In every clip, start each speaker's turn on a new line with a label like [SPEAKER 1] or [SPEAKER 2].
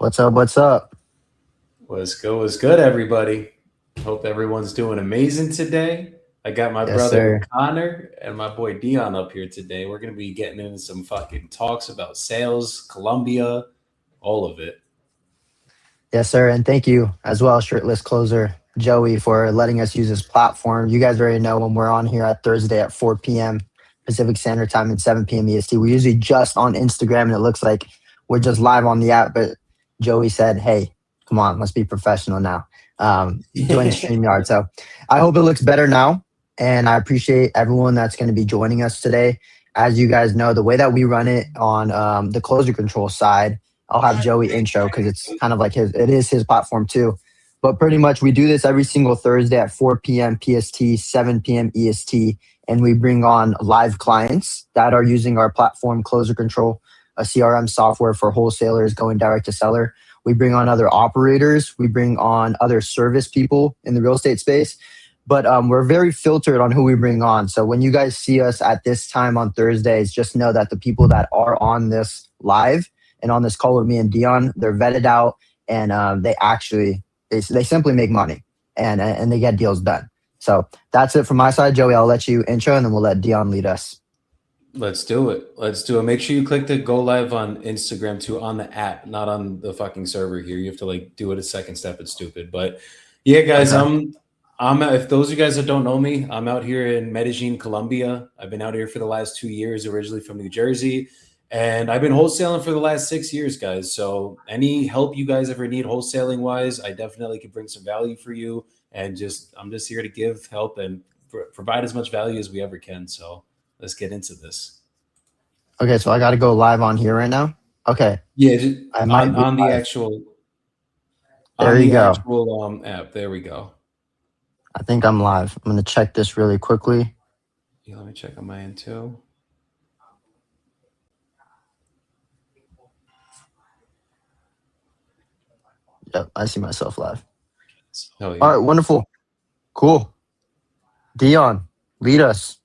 [SPEAKER 1] What's up? What's up?
[SPEAKER 2] What's good, everybody? Hope everyone's doing amazing today. I got my
[SPEAKER 1] Yes,
[SPEAKER 2] brother
[SPEAKER 1] sir.
[SPEAKER 2] Connor and my boy Deon up here today. We're gonna be getting into some fucking talks about sales, Colombia, all of it.
[SPEAKER 1] Yes, sir. And thank you as well, shirtless closer Joey, for letting us use this platform. You guys already know when we're on here at Thursday at 4 p.m. Pacific Standard Time and 7 p.m. EST. We're usually just on Instagram, and it looks like we're just live on the app. But Joey said, "Hey, come on, let's be professional now. Join StreamYard." So I hope it looks better now, and I appreciate everyone that's going to be joining us today. As you guys know, the way that we run it on the closer control side, I'll have Joey intro because it's kind of like it is his platform too. But pretty much we do this every single Thursday at 4 p.m. PST, 7 p.m. EST, and we bring on live clients that are using our platform, Closer Control, a CRM software for wholesalers going direct to seller. We bring on other operators. We bring on other service people in the real estate space. But we're very filtered on who we bring on. So when you guys see us at this time on Thursdays, just know that the people that are on this live and on this call with me and Deon, they're vetted out, and they simply make money, and they get deals done. So that's it from my side. Joey, I'll let you intro, and then we'll let Deon lead us.
[SPEAKER 2] Let's do it. Let's do it. Make sure you click the go live on Instagram too on the app, not on the fucking server here. You have to like do it a second step. It's stupid. But yeah, guys,
[SPEAKER 1] Okay.
[SPEAKER 2] I'm if those of you guys that don't know me, I'm out here in Medellin, Colombia. I've been out here for the last 2 years, originally from New Jersey. And I've been wholesaling for the last 6 years, guys. So any help you guys ever need wholesaling wise, I definitely can bring some value for you. And just I'm just here to give help and provide as much value as we ever can. So let's get into this.
[SPEAKER 1] Okay, so I got to go live on here right now. Okay,
[SPEAKER 2] Yeah, just
[SPEAKER 1] I might
[SPEAKER 2] on
[SPEAKER 1] be
[SPEAKER 2] on the
[SPEAKER 1] live.
[SPEAKER 2] actual
[SPEAKER 1] There
[SPEAKER 2] on
[SPEAKER 1] you
[SPEAKER 2] the
[SPEAKER 1] go.
[SPEAKER 2] actual app. There we go.
[SPEAKER 1] I think I'm live. I'm going to check this really quickly.
[SPEAKER 2] Yeah, let me check on my end too.
[SPEAKER 1] Yep, I see myself live.
[SPEAKER 2] Oh
[SPEAKER 1] All
[SPEAKER 2] yeah.
[SPEAKER 1] right, wonderful. Cool. Deon, lead us.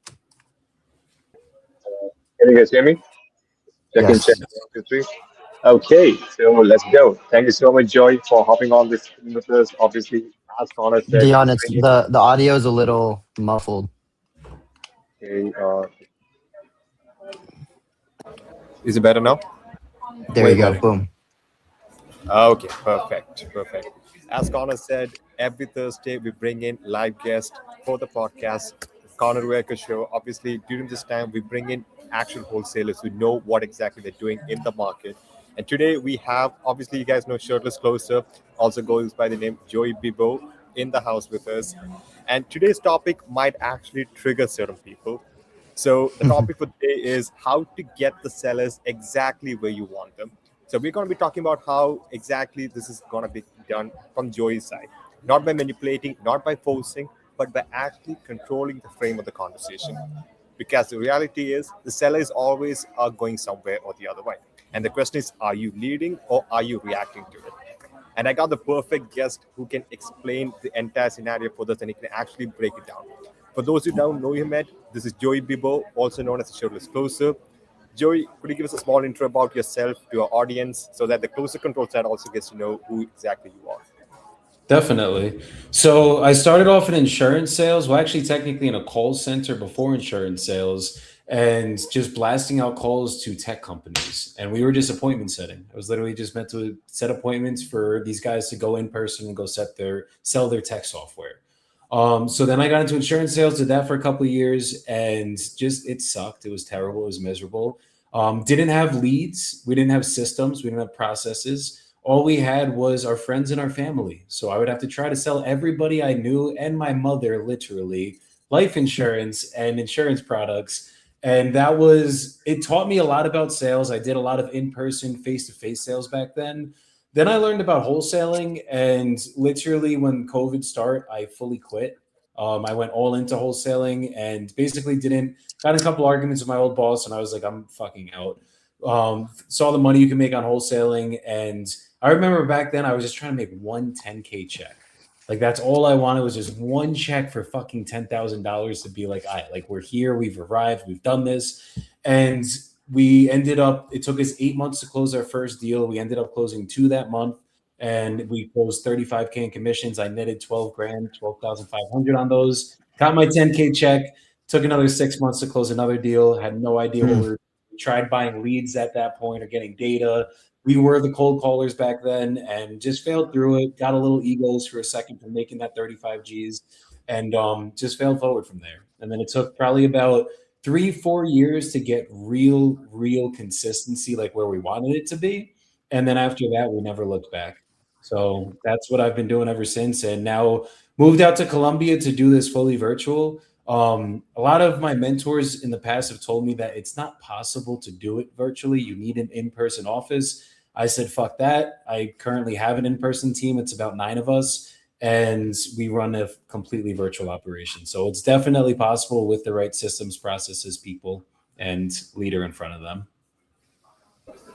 [SPEAKER 3] Can you guys hear me? Check in, check
[SPEAKER 1] Yes.
[SPEAKER 3] in, 1, 2, 3. Okay, so let's go. Thank you so much, Joy, for hopping on this with us. Obviously, as Connor said, we
[SPEAKER 1] Deon, it's
[SPEAKER 3] bring in.
[SPEAKER 1] the audio is a little muffled.
[SPEAKER 3] Okay, is it better now?
[SPEAKER 1] There
[SPEAKER 2] Way
[SPEAKER 1] you go.
[SPEAKER 2] better.
[SPEAKER 1] Boom.
[SPEAKER 3] Okay, perfect, perfect. As Connor said, every Thursday we bring in live guests for the podcast, Connor Rueca show. Obviously, during this time we bring in actual wholesalers who know what exactly they're doing in the market. And today we have, obviously, you guys know Shirtless Closer, also goes by the name Joey Bibo in the house with us. And today's topic might actually trigger certain people. So the topic for today is how to get the sellers exactly where you want them. So we're going to be talking about how exactly this is going to be done from Joey's side, not by manipulating, not by forcing, but by actually controlling the frame of the conversation. Because the reality is, the seller is always going somewhere or the other way. And the question is, are you leading or are you reacting to it? And I got the perfect guest who can explain the entire scenario for us and he can actually break it down. For those who don't know him yet, this is Joey Bibo, also known as the Shirtless Closer. Joey, could you give us a small intro about yourself to our audience so that the closer control side also gets to know who exactly you are?
[SPEAKER 2] Definitely. So I started off in insurance sales. Well, actually, technically in a call center before insurance sales, and just blasting out calls to tech companies. And we were just appointment setting. I was literally just meant to set appointments for these guys to go in person and go sell their tech software. So then I got into insurance sales, did that for a couple of years, and just it sucked. It was terrible. It was miserable. Didn't have leads. We didn't have systems. We didn't have processes. All we had was our friends and our family. So I would have to try to sell everybody I knew and my mother, literally, life insurance and insurance products. And it taught me a lot about sales. I did a lot of in person, face to face sales back then. Then I learned about wholesaling. And literally, when COVID started, I fully quit. I went all into wholesaling and basically didn't, got in a couple arguments with my old boss. And I was like, I'm fucking out. Saw the money you can make on wholesaling. And I remember back then I was just trying to make one 10K check. Like that's all I wanted was just one check for fucking $10,000 to be like, all right, like we're here, we've arrived, we've done this. And we ended up, it took us 8 months to close our first deal. We ended up closing two that month, and we closed 35K in commissions. I netted 12 grand, 12,500 on those. Got my 10K check. Took another 6 months to close another deal. Had no idea what
[SPEAKER 1] Mm,
[SPEAKER 2] we tried buying leads at that point or getting data. We were the cold callers back then and just failed through it. Got a little egos for a second from making that 35 G's, and just failed forward from there. And then it took probably about 3, 4 years to get real consistency, like where we wanted it to be. And then after that, we never looked back. So that's what I've been doing ever since. And now moved out to Colombia to do this fully virtual. A lot of my mentors in the past have told me that it's not possible to do it virtually. You need an in-person office. I said, fuck that. I currently have an in-person team. It's about 9 of us, and we run a completely virtual operation. So it's definitely possible with the right systems, processes, people, and leader in front of them.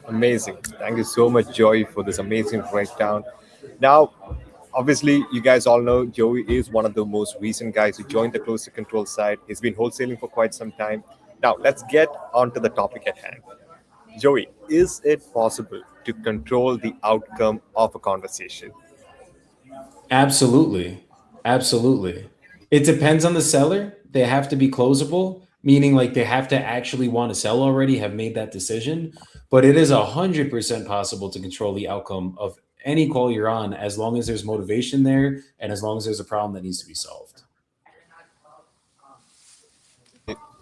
[SPEAKER 3] Amazing. Thank you so much, Joey, for this amazing breakdown. Now, obviously, you guys all know Joey is one of the most recent guys who joined the closer control side. He's been wholesaling for quite some time. Now, let's get on to the topic at hand. Joey, is it possible to control the outcome of a conversation?
[SPEAKER 2] Absolutely. Absolutely. It depends on the seller. They have to be closable, meaning like they have to actually want to sell already, have made that decision. But it is 100% possible to control the outcome of any call you're on as long as there's motivation there and as long as there's a problem that needs to be solved.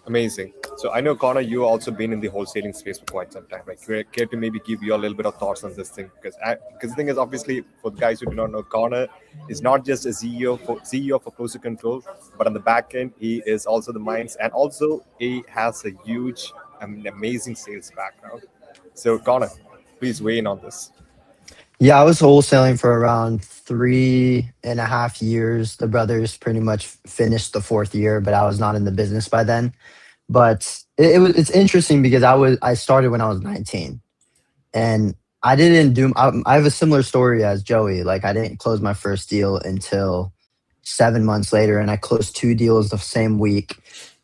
[SPEAKER 3] Amazing. So I know, Connor, you also been in the wholesaling space for quite some time. Like, care to maybe give you a little bit of thoughts on this thing? Because the thing is, obviously, for the guys who do not know, Connor is not just a CEO for Closer Control, but on the back end, he is also the minds, and also he has a huge, amazing sales background. So, Connor, please weigh in on this.
[SPEAKER 1] yeah, I was wholesaling for around 3.5 years. The brothers pretty much finished the fourth year, but I was not in the business by then. But it's interesting because I started when I was 19, and I didn't do. I have a similar story as Joey. Like I didn't close my first deal until 7 months later, and I closed two deals the same week,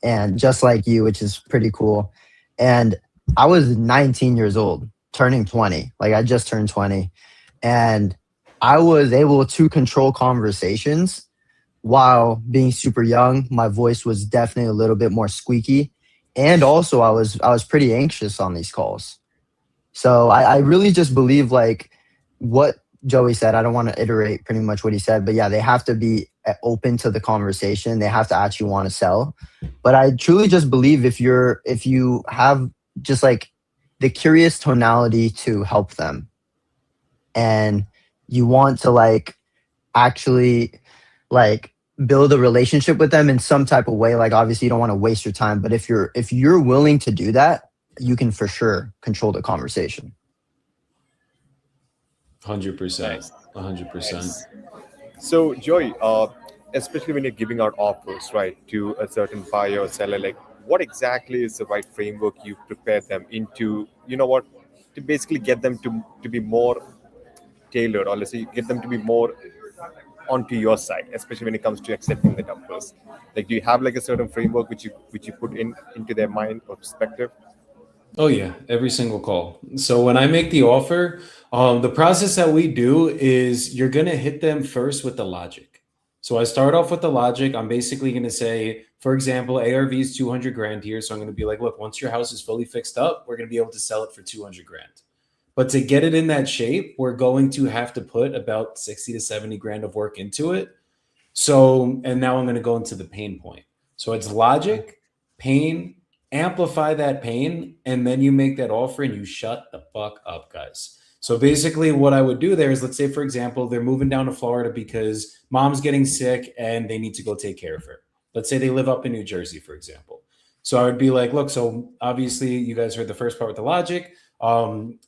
[SPEAKER 1] and just like you, which is pretty cool. And I was 19 years old, turning 20. Like I just turned 20, and I was able to control conversations while being super young. My voice was definitely a little bit more squeaky, and also I was pretty anxious on these calls. So I really just believe like what Joey said. I don't want to iterate pretty much what he said, but yeah, they have to be open to the conversation. They have to actually want to sell. But I truly just believe if you have just like the curious tonality to help them, and you want to like actually like build a relationship with them in some type of way, like obviously you don't want to waste your time, but if you're willing to do that, you can for sure control the conversation.
[SPEAKER 2] 100%.
[SPEAKER 3] Nice.
[SPEAKER 2] 100%.
[SPEAKER 3] Nice. So, Joey, especially when you're giving out offers, right, to a certain buyer or seller, like what exactly is the right framework you prepare them into, you know what, to basically get them to be more tailored, or let's say get them to be more onto your side, especially when it comes to accepting the numbers. Like, do you have like a certain framework which you put in into their mind or perspective?
[SPEAKER 2] Oh yeah, every single call. So when I make the offer, the process that we do is you're gonna hit them first with the logic. So I start off with the logic. I'm basically gonna say, for example, ARV is 200 grand here. So I'm gonna be like, look, once your house is fully fixed up, we're gonna be able to sell it for 200 grand. But to get it in that shape, we're going to have to put about 60 to 70 grand of work into it. So, and now I'm going to go into the pain point. So it's logic, pain, amplify that pain, and then you make that offer and you shut the fuck up, guys. So basically, what I would do there is, let's say, for example, they're moving down to Florida because mom's getting sick and they need to go take care of her. Let's say they live up in New Jersey, for example. So I would be like, look, so obviously you guys heard the first part with the logic.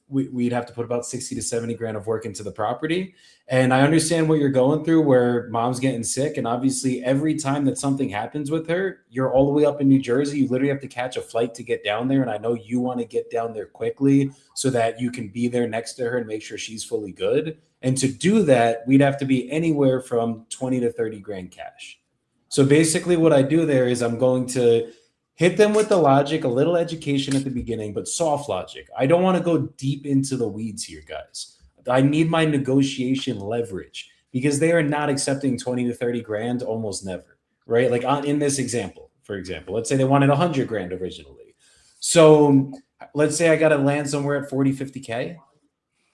[SPEAKER 2] We'd have to put about 60 to 70 grand of work into the property. And I understand what you're going through where mom's getting sick. And obviously, every time that something happens with her, you're all the way up in New Jersey. You literally have to catch a flight to get down there. And I know you want to get down there quickly so that you can be there next to her and make sure she's fully good. And to do that, we'd have to be anywhere from 20 to 30 grand cash. So basically, what I do there is I'm going to hit them with the logic, a little education at the beginning, but soft logic. I don't want to go deep into the weeds here, guys. I need my negotiation leverage because they are not accepting 20 to 30 grand almost never, right? Like in this example, for example, let's say they wanted 100 grand originally. So let's say I got to land somewhere at 40, 50K.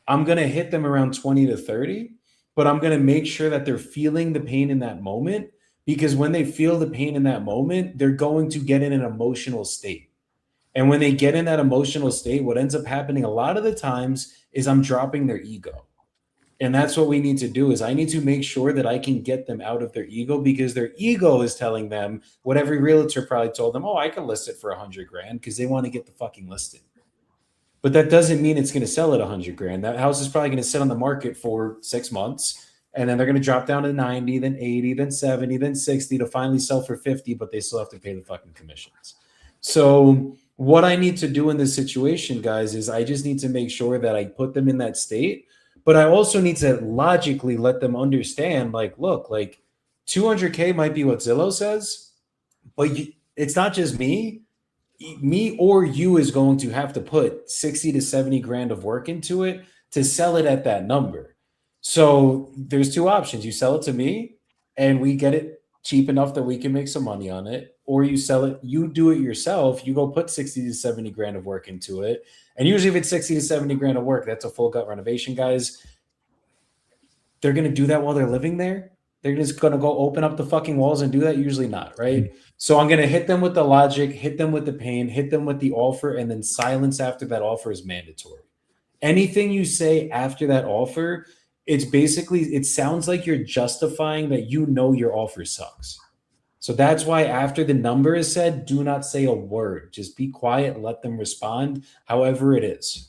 [SPEAKER 2] I'm going to hit them around 20 to 30, but I'm going to make sure that they're feeling the pain in that moment, because when they feel the pain in that moment, they're going to get in an emotional state. And when they get in that emotional state, what ends up happening a lot of the times is I'm dropping their ego. And that's what we need to do is I need to make sure that I can get them out of their ego, because their ego is telling them what every realtor probably told them, oh, I can list it for 100 grand, because they want to get the fucking listing. But that doesn't mean it's going to sell at 100 grand. That house is probably going to sit on the market for 6 months, and then they're going to drop down to 90, then 80, then 70, then 60 to finally sell for 50, but they still have to pay the fucking commissions. So what I need to do in this situation, guys, is I just need to make sure that I put them in that state, but I also need to logically let them understand, like, look, like 200K might be what Zillow says, but it's not just me or you is going to have to put 60 to 70 grand of work into it to sell it at that number. So there's two options. You sell it to me and we get it cheap enough that we can make some money on it, or you sell it, you do it yourself. You go put 60 to 70 grand of work into it. And usually if it's 60 to 70 grand of work, that's a full gut renovation, guys. They're going to do that while they're living there. They're just going to go open up the fucking walls and do that? Usually not, right? So I'm going to hit them with the logic, hit them with the pain, hit them with the offer, and then silence after that offer is mandatory. Anything you say after that offer, it's basically, it sounds like you're justifying that you know your offer sucks. So that's why after the number is said, do not say a word. Just be quiet and let them respond however it is.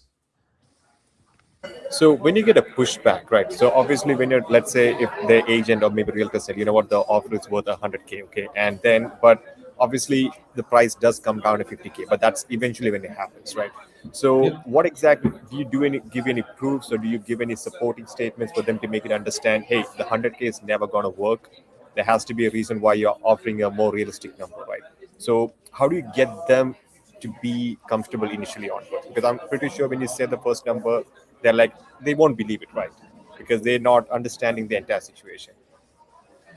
[SPEAKER 3] So when you get a pushback, right? So obviously, when you're, let's say, if the agent or maybe realtor said, you know what, the offer is worth 100K, okay, and then, but obviously the price does come down to 50K, but that's eventually when it happens, right? So
[SPEAKER 2] Yep.
[SPEAKER 3] what exactly do you do? Any give any proofs, or do you give any supporting statements for them to make it understand? Hey, the 100K is never going to work. There has to be a reason why you're offering a more realistic number, right? So how do you get them to be comfortable initially onwards? Because I'm pretty sure when you say the first number, they're like, they won't believe it, right? Because they're not understanding the entire situation.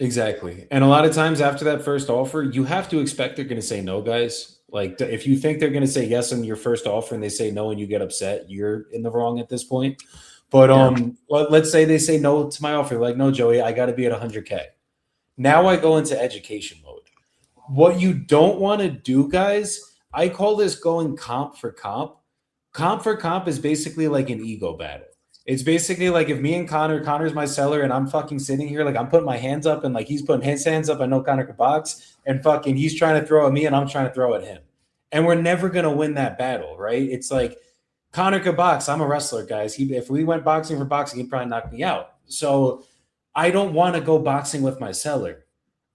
[SPEAKER 2] Exactly. And a lot of times after that first offer, you have to expect they're going to say no, guys. Like if you think they're going to say yes on your first offer and they say no and you get upset, you're in the wrong at this point. But
[SPEAKER 3] Yeah.
[SPEAKER 2] let's say they say no to my offer. Like, no, Joey, I got to be at 100K. Now I go into education mode. What you don't want to do, guys, I call this going comp for comp. Comp for comp is basically like an ego battle. It's basically like if me and Connor's my seller, and I'm fucking sitting here, like I'm putting my hands up and like he's putting his hands up. I know Connor can box, and fucking he's trying to throw at me and I'm trying to throw at him. And we're never going to win that battle, right? It's like Connor could box. I'm a wrestler, guys. If we went boxing for boxing, he'd probably knock me out. So I don't want to go boxing with my seller.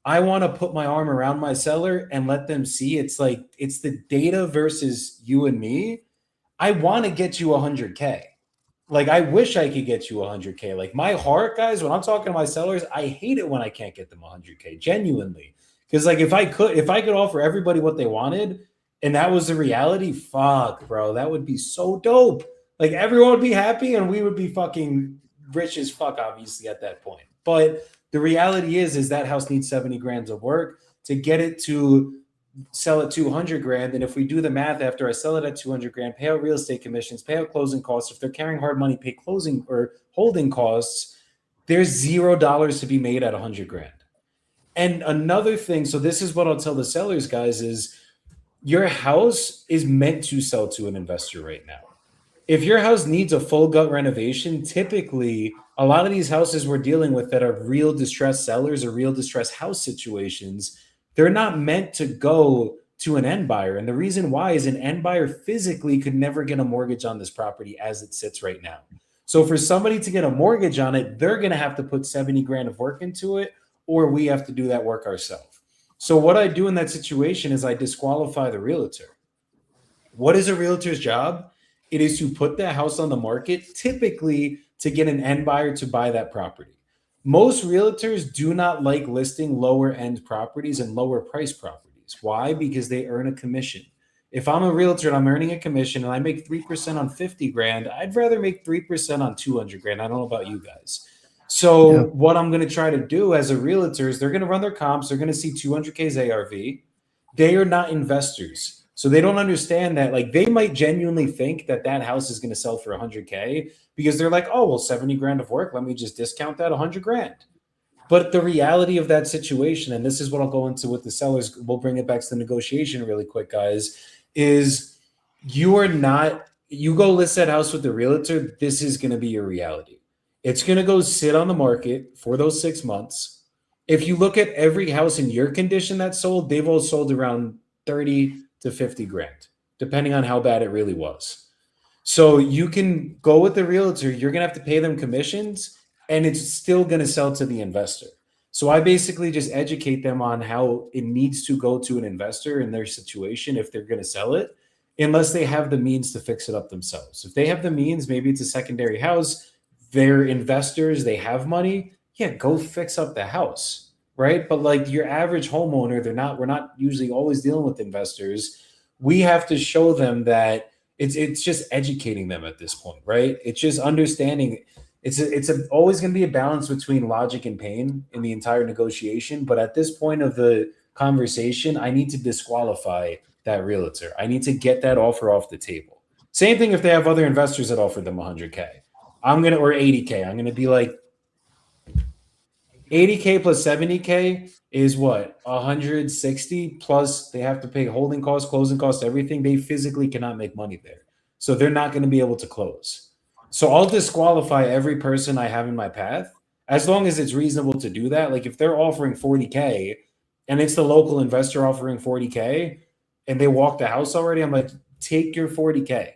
[SPEAKER 2] I want to put my arm around my seller and let them see it's like it's the data versus you and me. I want to get you 100K. Like I wish I could get you 100K. Like my heart, guys, when I'm talking to my sellers, I hate it when I can't get them 100K. Genuinely, because like if I could offer everybody what they wanted, and that was the reality, fuck, bro, that would be so dope. Like everyone would be happy, and we would be fucking rich as fuck, obviously at that point. But the reality is that house needs 70 grand of work to get it to sell at 200 grand. And if we do the math, after I sell it at 200 grand, pay out real estate commissions, pay out closing costs. If they're carrying hard money, pay closing or holding costs. There's $0 to be made at 100 grand. And another thing, so this is what I'll tell the sellers, guys, is your house is meant to sell to an investor right now. If your house needs a full gut renovation, typically a lot of these houses we're dealing with that are real distressed sellers or real distressed house situations, they're not meant to go to an end buyer. And the reason why is an end buyer physically could never get a mortgage on this property as it sits right now. So for somebody to get a mortgage on it, they're going to have to put 70 grand of work into it, or we have to do that work ourselves. So what I do in that situation is I disqualify the realtor. What is a realtor's job? It is to put that house on the market, typically to get an end buyer to buy that property. Most realtors do not like listing lower end properties and lower price properties. investors. Why? Because they earn a commission. If I'm a realtor and I'm earning a commission and I make 3% on 50 grand, I'd rather make 3% on 200 grand. I don't know about you guys. So
[SPEAKER 1] Yeah.
[SPEAKER 2] what I'm going to try to do as a realtor is they're going to run their comps. They're going to see 200K's ARV. They are not investors. So they don't understand that. Like, they might genuinely think that that house is going to sell for 100K because they're like, oh, well, 70 grand of work. Let me just discount that 100 grand. But the reality of that situation, and this is what I'll go into with the sellers, we'll bring it back to the negotiation really quick, guys, is you are not, you go list that house with the realtor, this is going to be your reality. It's going to go sit on the market for those 6 months. If you look at every house in your condition that sold, they've all sold around 30 to 50 grand, depending on how bad it really was. So you can go with the realtor, you're going to have to pay them commissions, and it's still going to sell to the investor. So I basically just educate them on how it needs to go to an investor in their situation if they're going to sell it, unless they have the means to fix it up themselves. If they have the means, maybe it's a secondary house, they're investors, they have money, yeah, go fix up the house, right? But like your average homeowner, we're not usually always dealing with investors. We have to show them that it's just educating them at this point, right? It's just understanding it's always going to be a balance between logic and pain in the entire negotiation. But at this point of the conversation, I need to disqualify that realtor. I need to get that offer off the table. Same thing if they have other investors that offered them 100K. Or 80K. I'm gonna be like, 80K plus 70K is what? 160 plus they have to pay holding costs, closing costs, everything. They physically cannot make money there. So they're not going to be able to close. So I'll disqualify every person I have in my path as long as it's reasonable to do that. Like if they're offering 40K and it's the local investor offering 40K and they walk the house already, I'm like, take your 40K.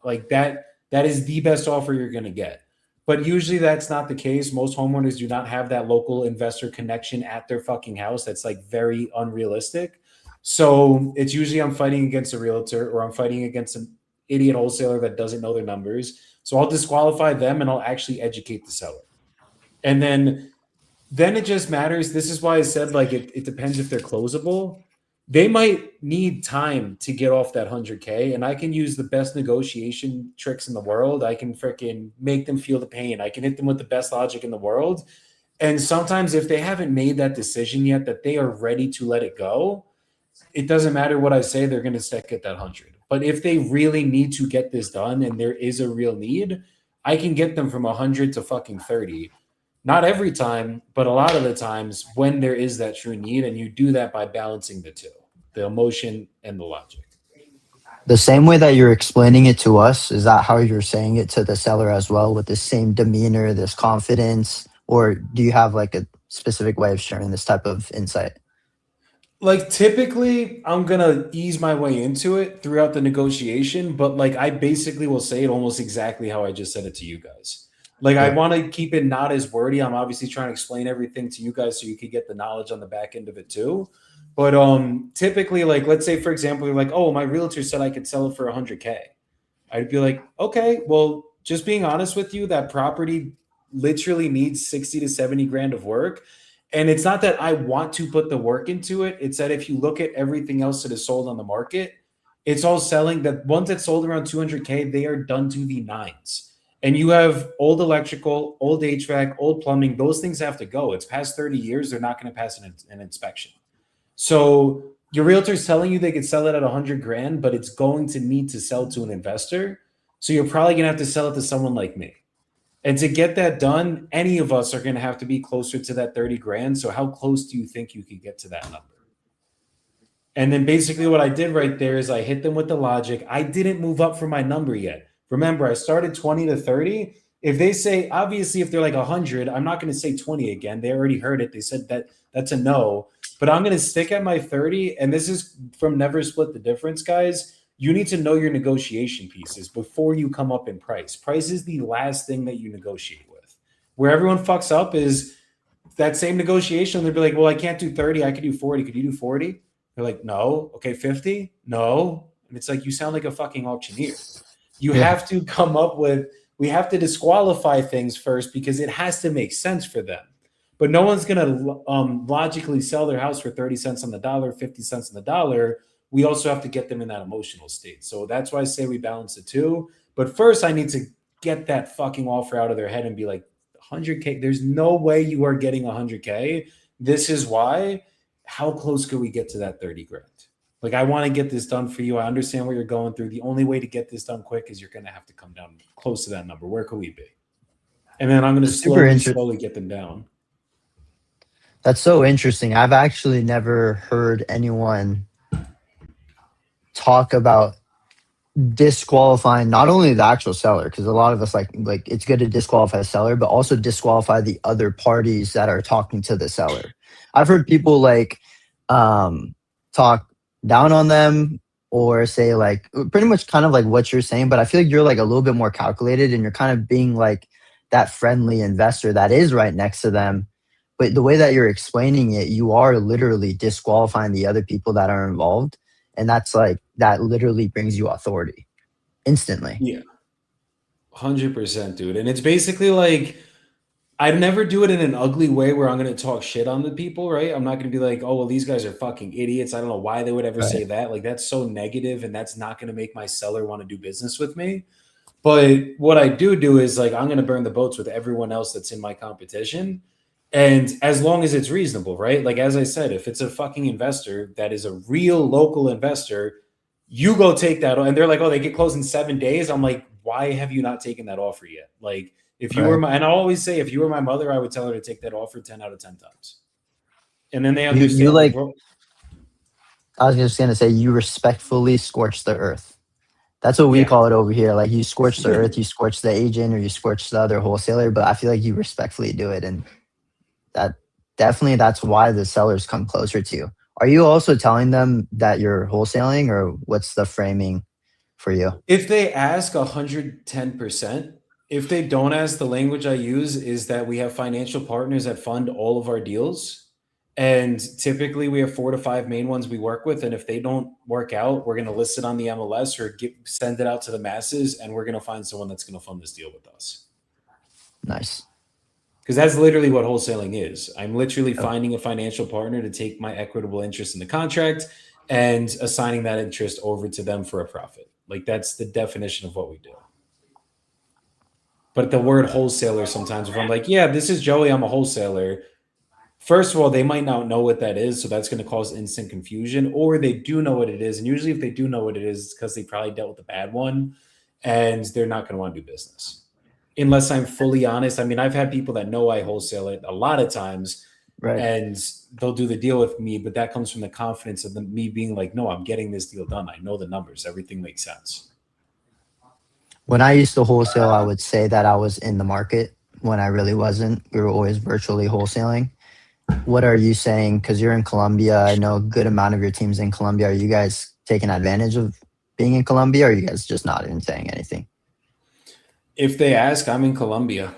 [SPEAKER 2] Like that is the best offer you're going to get. But usually that's not the case. Most homeowners do not have that local investor connection at their fucking house. That's like very unrealistic. So it's usually I'm fighting against a realtor or I'm fighting against an idiot wholesaler that doesn't know their numbers. So I'll disqualify them and I'll actually educate the seller. And then it just matters. This is why I said like it depends if they're closable. They might need time to get off that 100K, and I can use the best negotiation tricks in the world. I can freaking make them feel the pain. I can hit them with the best logic in the world. And sometimes if they haven't made that decision yet that they are ready to let it go, it doesn't matter what I say, they're going to stick at that 100. But if they really need to get this done and there is a real need, I can get them from 100 to fucking 30. Not every time, but a lot of the times when there is that true need, and you do that by balancing the two, the emotion and the logic.
[SPEAKER 1] The same way that you're explaining it to us, is that how you're saying it to the seller as well, with the same demeanor, this confidence? Or do you have like a specific way of sharing this type of insight?
[SPEAKER 2] Like typically I'm going to ease my way into it throughout the negotiation, but like I basically will say it almost exactly how I just said it to you guys. Like I
[SPEAKER 1] Yeah.
[SPEAKER 2] want to keep it not as wordy. I'm obviously trying to explain everything to you guys so you could get the knowledge on the back end of it too. But typically, like let's say for example, you're like, oh, my realtor said I could sell it for 100K. I'd be like, okay, well, just being honest with you, that property literally needs 60 to 70 grand of work. And it's not that I want to put the work into it. It's that if you look at everything else that is sold on the market, it's all selling. That ones that sold around 200K, they are done to the nines. And you have old electrical, old HVAC, old plumbing. Those things have to go. It's past 30 years. They're not going to pass an inspection. So your realtor's telling you they could sell it at 100 grand, but it's going to need to sell to an investor. So you're probably going to have to sell it to someone like me. And to get that done, any of us are going to have to be closer to that 30 grand. So how close do you think you could get to that number? And then basically what I did right there is I hit them with the logic. I didn't move up from my number yet. Remember, I started 20 to 30. If they say, obviously, if they're like 100, I'm not going to say 20 again. They already heard it. They said that that's a no. But I'm going to stick at my 30. And this is from Never Split the Difference, guys. You need to know your negotiation pieces before you come up in price. Price is the last thing that you negotiate with. Where everyone fucks up is that same negotiation. They'll be like, well, I can't do 30. I could do 40. Could you do 40? They're like, no. Okay, 50? No. And it's like, you sound like a fucking auctioneer. You have to come up with, we have to disqualify things first because it has to make sense for them. but no one's gonna logically sell their house for 30 cents on the dollar, 50 cents on the dollar. We also have to get them in that emotional state. So that's why I say we balance the two. But first, I need to get that fucking offer out of their head and be like, 100K, there's no way you are getting 100K. This is why. How close could we get to that 30 grand? Like, I want to get this done for you. I understand what you're going through. The only way to get this done quick is you're going to have to come down close to that number. Where could we be? And then I'm going to slowly get them down.
[SPEAKER 1] That's so interesting. I've actually never heard anyone talk about disqualifying not only the actual seller, because a lot of us like it's good to disqualify the seller, but also disqualify the other parties that are talking to the seller. I've heard people like talk down on them or say like pretty much kind of like what you're saying, but I feel like you're like a little bit more calculated and you're kind of being like that friendly investor that is right next to them. But the way that you're explaining it, you are literally disqualifying the other people that are involved. And that's like, that literally brings you authority instantly.
[SPEAKER 2] Yeah. 100%, dude. And it's basically like, I'd never do it in an ugly way where I'm going to talk shit on the people, right? I'm not going to be like, oh, well, these guys are fucking idiots. I don't know why they would ever say that. Like, that's so negative, and that's not going to make my seller want to do business with me. But what I do is like, I'm going to burn the boats with everyone else that's in my competition. And as long as it's reasonable, right? Like, as I said, if it's a fucking investor that is a real local investor, you go take that. And they're like, oh, they get closed in 7 days. I'm like, why have you not taken that offer yet? Like, if you were my, and I always say, if you were my mother, I would tell her to take that offer 10 out of 10 times. And then they understand.
[SPEAKER 1] You like, I was just going to say, you respectfully scorch the earth. That's what we call it over here. Like, you scorch the earth, you scorch the agent, or you scorch the other wholesaler. But I feel like you respectfully do it. And that definitely, that's why the sellers come closer to you. Are you also telling them that you're wholesaling, or what's the framing for you?
[SPEAKER 2] If they ask 110%, if they don't ask, the language I use is that we have financial partners that fund all of our deals. And typically we have 4 to 5 main ones we work with. And if they don't work out, we're going to list it on the MLS or send it out to the masses. And we're going to find someone that's going to fund this deal with us.
[SPEAKER 1] Nice.
[SPEAKER 2] Because that's literally what wholesaling is. I'm literally finding a financial partner to take my equitable interest in the contract and assigning that interest over to them for a profit. Like, that's the definition of what we do. But the word wholesaler, sometimes if I'm like, yeah, this is Joey, I'm a wholesaler. First of all, they might not know what that is. So that's going to cause instant confusion, or they do know what it is. And usually if they do know what it is, it's because they probably dealt with a bad one and they're not going to want to do business. Unless I'm fully honest. I mean, I've had people that know I wholesale it a lot of times, and they'll do the deal with me, but that comes from the confidence of me being like, no, I'm getting this deal done. I know the numbers. Everything makes sense.
[SPEAKER 1] When I used to wholesale, I would say that I was in the market when I really wasn't. We were always virtually wholesaling. What are you saying? Because you're in Colombia. I know a good amount of your team's in Colombia. Are you guys taking advantage of being in Colombia, or are you guys just not even saying anything?
[SPEAKER 2] If they ask, I'm in Colombia.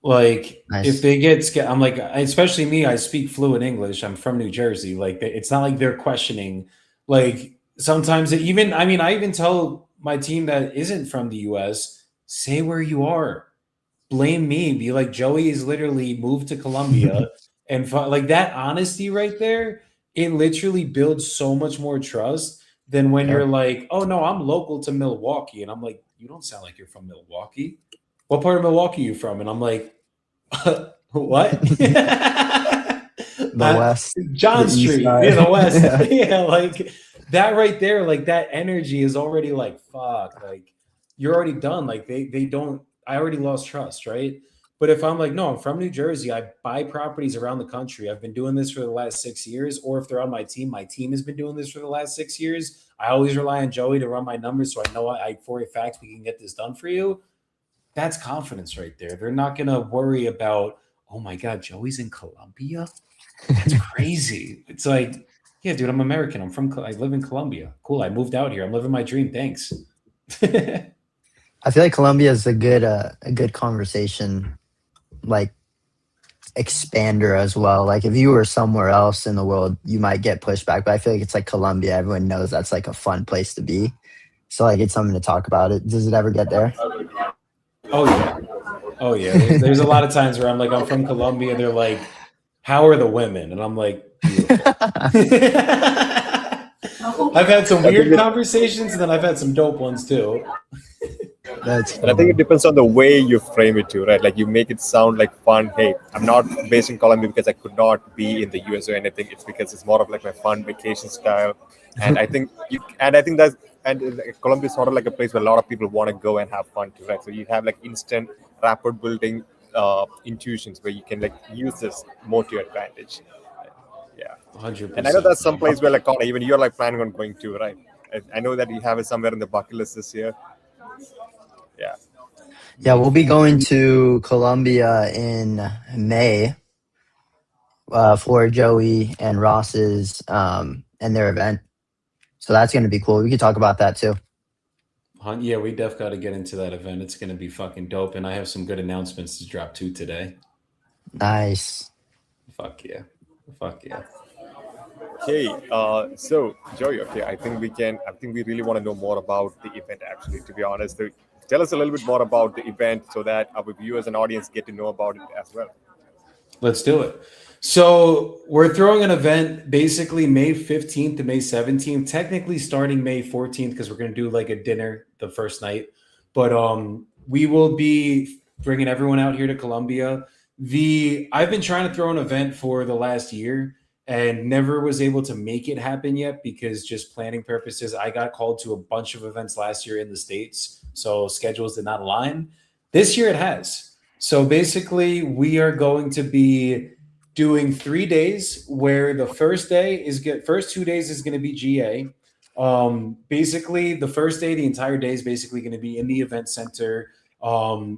[SPEAKER 2] Like, if they get scared, I'm like, especially me, I speak fluent English. I'm from New Jersey. Like, it's not like they're questioning. Like, sometimes I even tell my team that isn't from the US, say where you are. Blame me. Be like, Joey is literally moved to Colombia. And like, that honesty right there, it literally builds so much more trust than when you're like, oh, no, I'm local to Milwaukee. And I'm like, you don't sound like you're from Milwaukee. What part of Milwaukee are you from? And I'm like, what?
[SPEAKER 1] The West.
[SPEAKER 2] John
[SPEAKER 1] the
[SPEAKER 2] Street. Yeah, the West. Yeah, like that right there, like that energy is already like, fuck, like you're already done. Like they don't, I already lost trust, right? But if I'm like, no, I'm from New Jersey, I buy properties around the country. I've been doing this for the last 6 years. Or if they're on my team has been doing this for the last 6 years. I always rely on Joey to run my numbers, so I know for a fact we can get this done for you. That's confidence right there. They're not going to worry about, oh my God, Joey's in Colombia? That's crazy. It's like, yeah, dude, I'm American. I live in Colombia. Cool. I moved out here. I'm living my dream. Thanks.
[SPEAKER 1] I feel like Colombia is a good conversation, like, expander as well. Like, if you were somewhere else in the world, you might get pushback, but I feel like it's like Colombia. Everyone knows that's like a fun place to be. So like, it's something to talk about. Does it ever get there?
[SPEAKER 2] Oh yeah. Oh yeah, there's a lot of times where I'm like, I'm from Colombia. They're like, how are the women? And I'm like, beautiful. I've had some
[SPEAKER 3] I think
[SPEAKER 2] weird
[SPEAKER 3] it,
[SPEAKER 2] conversations, and then I've had some dope ones too.
[SPEAKER 1] That's
[SPEAKER 3] and I think it
[SPEAKER 1] funny.
[SPEAKER 3] depends on the way you frame it too, right? Like you make it sound like fun. Hey, I'm not based in Colombia because I could not be in the US or anything. It's because it's more of like my fun vacation style. And I think that's, Colombia is sort of like a place where a lot of people want to go and have fun too, right? So you have like instant rapport building intuitions where you can like use this more to your advantage. Yeah. And I know
[SPEAKER 2] 100%,
[SPEAKER 3] that's some
[SPEAKER 2] man.
[SPEAKER 3] place where like Connor, even you're like planning on going to, right? I know that you have it somewhere in the bucket list this year. Yeah.
[SPEAKER 1] Yeah, we'll be going to Colombia in May for Joey and Ross's and their event. So that's going to be cool. We could talk about that too.
[SPEAKER 2] Yeah, we def got to get into that event. It's gonna be fucking dope, and I have some good announcements to drop too today.
[SPEAKER 1] Nice.
[SPEAKER 2] Fuck yeah, fuck yeah.
[SPEAKER 3] Okay, so Joey, okay, I think we really want to know more about the event actually, to be honest. So tell us a little bit more about the event so that our viewers and audience get to know about it as well.
[SPEAKER 2] Let's do it. So we're throwing an event basically May 15th to May 17th, technically starting May 14th because we're going to do like a dinner the first night. But we will be bringing everyone out here to Columbia. I've been trying to throw an event for the last year and never was able to make it happen yet because just planning purposes. I got called to a bunch of events last year in the States, so schedules did not align. This year it has. So basically, we are going to be doing 3 days where the first 2 days is going to be GA. Basically, the first day, the entire day is basically going to be in the event center.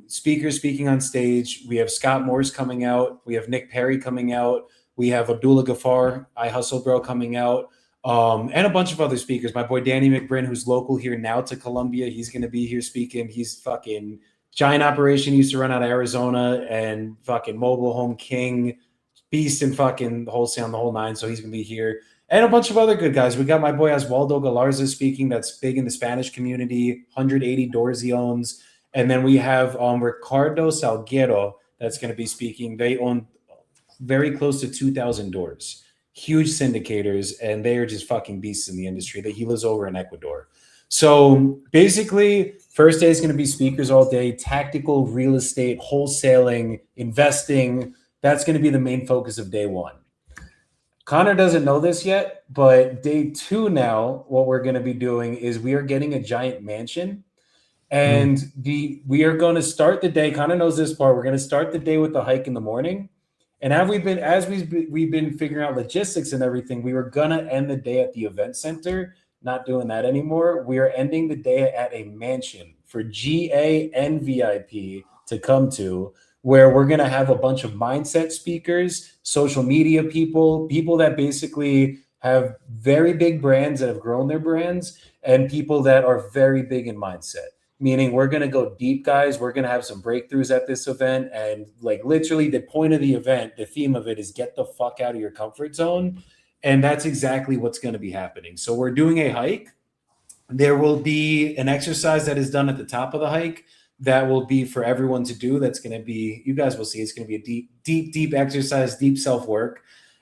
[SPEAKER 2] Speakers speaking on stage. We have Scott Morse coming out. We have Nick Perry coming out. We have Abdullah Ghaffar, I Hustle Bro coming out. And a bunch of other speakers. My boy Danny McBrin, who's local here now to Columbia, he's going to be here speaking. He's fucking giant operation, used to run out of Arizona, and fucking mobile home king, beast, and fucking wholesale on the whole nine. So he's gonna be here, and a bunch of other good guys. We got my boy Oswaldo Galarza speaking. That's big in the Spanish community. 180 doors he owns, and then we have Ricardo Salguero that's going to be speaking. They own very close to 2,000 doors, huge syndicators, and they are just fucking beasts in the industry. That he lives over in Ecuador. So basically, first day is going to be speakers all day, tactical real estate, wholesaling, investing. That's going to be the main focus of day one. Connor doesn't know this yet, but day two now, what we're going to be doing is we are getting a giant mansion. And we are going to start the day. Connor knows this part. We're going to start the day with the hike in the morning. And we've been figuring out logistics and everything, we were gonna end the day at the event center. Not doing that anymore. We are ending the day at a mansion for GA and VIP to come to, where we're gonna have a bunch of mindset speakers, social media people, people that basically have very big brands that have grown their brands, and people that are very big in mindset. Meaning we're going to go deep, guys. We're going to have some breakthroughs at this event. And like literally the point of the event, the theme of it is get the fuck out of your comfort zone. And that's exactly what's going to be happening. So we're doing a hike. There will be an exercise that is done at the top of the hike that will be for everyone to do. That's going to be, you guys will see, it's going to be a deep exercise, deep self-work.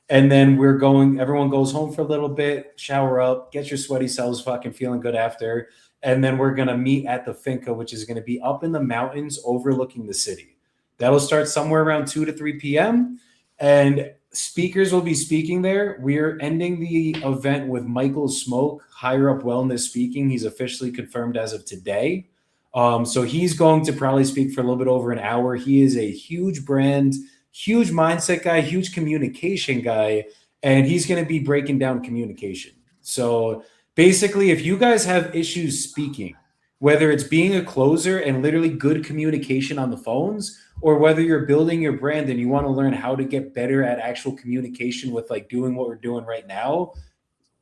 [SPEAKER 2] And then everyone goes home for a little bit, shower up, get your sweaty selves fucking feeling good after. And then we're going to meet at the finca, which is going to be up in the mountains overlooking the city. That'll start somewhere around 2 to 3 p.m. And speakers will be speaking there. We're ending the event with Michael Smoke, Higher Up Wellness speaking. He's officially confirmed as of today. So he's going to probably speak for a little bit over an hour. He is a huge brand, huge mindset guy, huge communication guy, and he's going to be breaking down communication. So basically, if you guys have issues speaking, whether it's being a closer and literally good communication on the phones, or whether you're building your brand and you want to learn how to get better at actual communication with like doing what we're doing right now,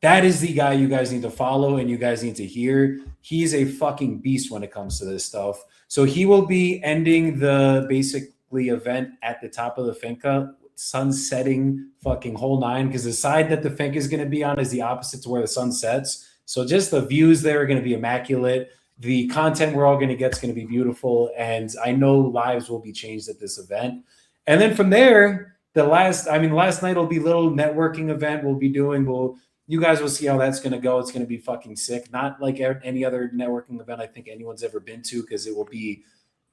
[SPEAKER 2] that is the guy you guys need to follow and you guys need to hear. He's a fucking beast when it comes to this stuff. So he will be ending the basically event at the top of the finca, sun setting, fucking whole nine, because the side that the finca is going to be on is the opposite to where the sun sets. So just the views there are going to be immaculate. The content we're all going to get is going to be beautiful, and I know lives will be changed at this event. And then from there, last night will be a little networking event we'll be doing. You guys will see how that's going to go. It's going to be fucking sick. Not like any other networking event I think anyone's ever been to, because it will be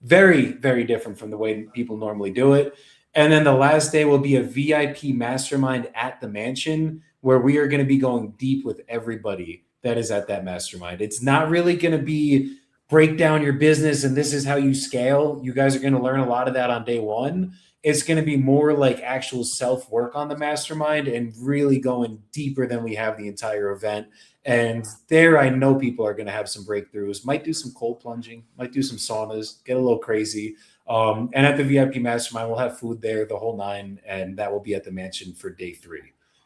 [SPEAKER 2] very, very different from the way people normally do it. And then the last day will be a VIP mastermind at the mansion, where we are going to be going deep with everybody that is at that mastermind. It's not really going to be break down your business and this is how you scale. You guys are going to learn a lot of that on day one. It's going to be more like actual self work on the mastermind and really going deeper than we have the entire event. And there, I know people are going to have some breakthroughs, might do some cold plunging, might do some saunas, get a little crazy. And at the VIP mastermind, we'll have food there, the whole nine, and that will be at the mansion for day 3.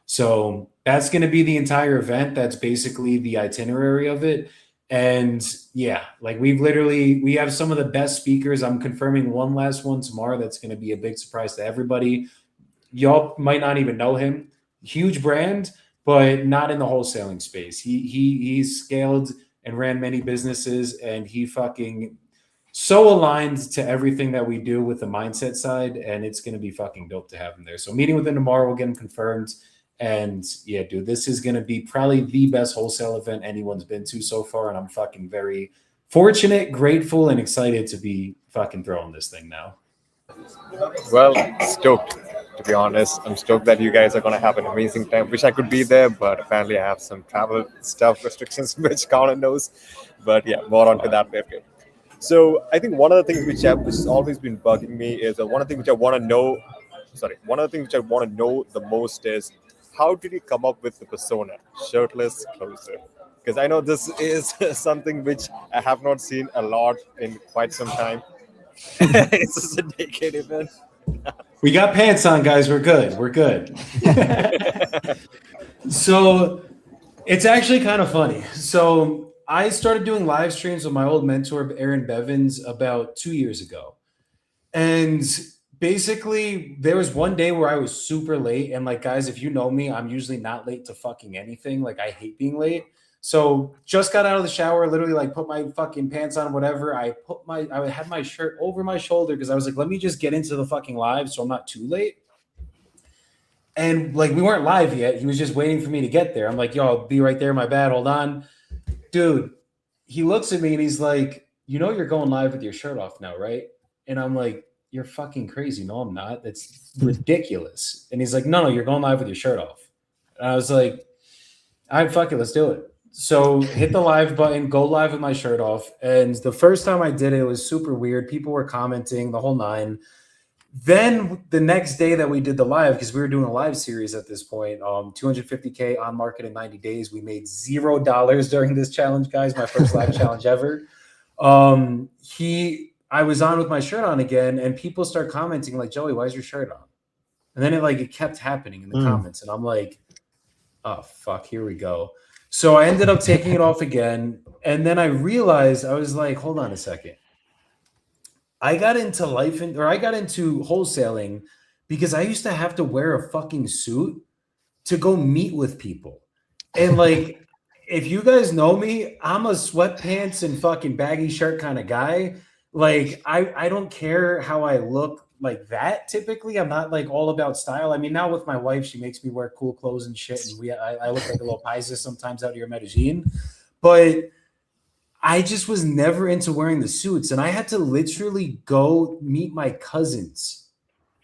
[SPEAKER 2] So that's going to be the entire event. That's basically the itinerary of it. And yeah, like we have some of the best speakers. I'm confirming one last one tomorrow. That's going to be a big surprise to everybody. Y'all might not even know him. Huge brand, but not in the wholesaling space. He's scaled and ran many businesses, and he fucking so aligned to everything that we do with the mindset side, and it's going to be fucking dope to have him there. So meeting with him tomorrow, we'll get him confirmed. And yeah, dude, this is going to be probably the best wholesale event anyone's been to so far. And I'm fucking very fortunate, grateful, and excited to be fucking throwing this thing now.
[SPEAKER 3] Well, stoked. To be honest, I'm stoked that you guys are gonna have an amazing time. Wish I could be there, but apparently I have some travel stuff restrictions, which Connor knows. But yeah, more onto that later. So I think one of the things which has always been bugging me is one of the things which I want to know. Sorry, one of the things which I want to know the most is how did you come up with the persona shirtless closer? Because I know this is something which I have not seen a lot in quite some time. It's just a decade event.
[SPEAKER 2] We got pants on, guys. We're good. We're good. So it's actually kind of funny. So I started doing live streams with my old mentor, Aaron Bevins, about 2 years ago. And basically, there was one day where I was super late. And like, guys, if you know me, I'm usually not late to fucking anything. Like, I hate being late. So just got out of the shower, literally like put my fucking pants on, whatever. I had my shirt over my shoulder because I was like, let me just get into the fucking live so I'm not too late. And like, we weren't live yet. He was just waiting for me to get there. I'm like, yo, I'll be right there. My bad. Hold on. Dude, he looks at me and he's like, you know, you're going live with your shirt off now, right? And I'm like, you're fucking crazy. No, I'm not. That's ridiculous. And he's like, no, you're going live with your shirt off. And I was like, all right, fuck it. Let's do it. So hit the live button, go live with my shirt off. And the first time I did it, it was super weird. People were commenting the whole nine. Then the next day that we did the live, because we were doing a live series at this point, 250K on market in 90 days. We made $0 during this challenge, guys. My first live challenge ever. I was on with my shirt on again, and people start commenting like, Joey, why is your shirt on? And then it kept happening in the comments. And I'm like, oh, fuck, here we go. So I ended up taking it off again. And then I realized, I was like, hold on a second. I got into wholesaling because I used to have to wear a fucking suit to go meet with people. And like, if you guys know me, I'm a sweatpants and fucking baggy shirt kind of guy. Like, I don't care how I look like that. Typically, I'm not like all about style. I mean, now with my wife, she makes me wear cool clothes and shit. And I look like a little paisa sometimes out here in Medellin. But I just was never into wearing the suits. And I had to literally go meet my cousins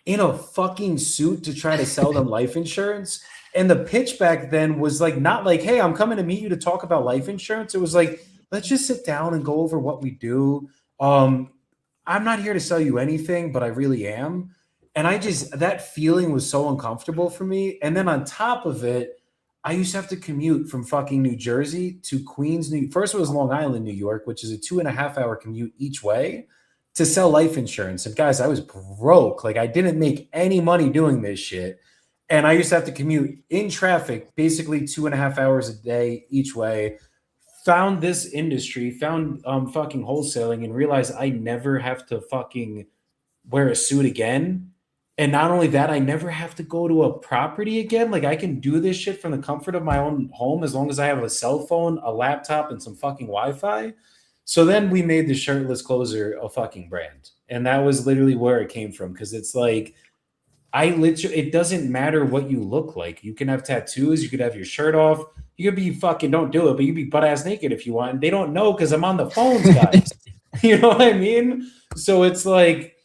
[SPEAKER 2] in a fucking suit to try to sell them life insurance. And the pitch back then was like, not like, hey, I'm coming to meet you to talk about life insurance. It was like, let's just sit down and go over what we do. I'm not here to sell you anything, but I really am. And that feeling was so uncomfortable for me. And then on top of it, I used to have to commute from fucking New Jersey to Queens. First it was Long Island, New York, which is a 2.5-hour commute each way to sell life insurance. And guys, I was broke. Like, I didn't make any money doing this shit. And I used to have to commute in traffic, basically 2.5 hours a day each way. Found this industry, found fucking wholesaling, and realized I never have to fucking wear a suit again. And not only that, I never have to go to a property again. Like, I can do this shit from the comfort of my own home as long as I have a cell phone, a laptop, and some fucking Wi-Fi. So then we made the shirtless closer a fucking brand. And that was literally where it came from. Cause it's like, it doesn't matter what you look like. You can have tattoos, you could have your shirt off, you could be fucking, don't do it, but you could be butt ass naked if you want. And they don't know because I'm on the phones, guys. You know what I mean? So it's like,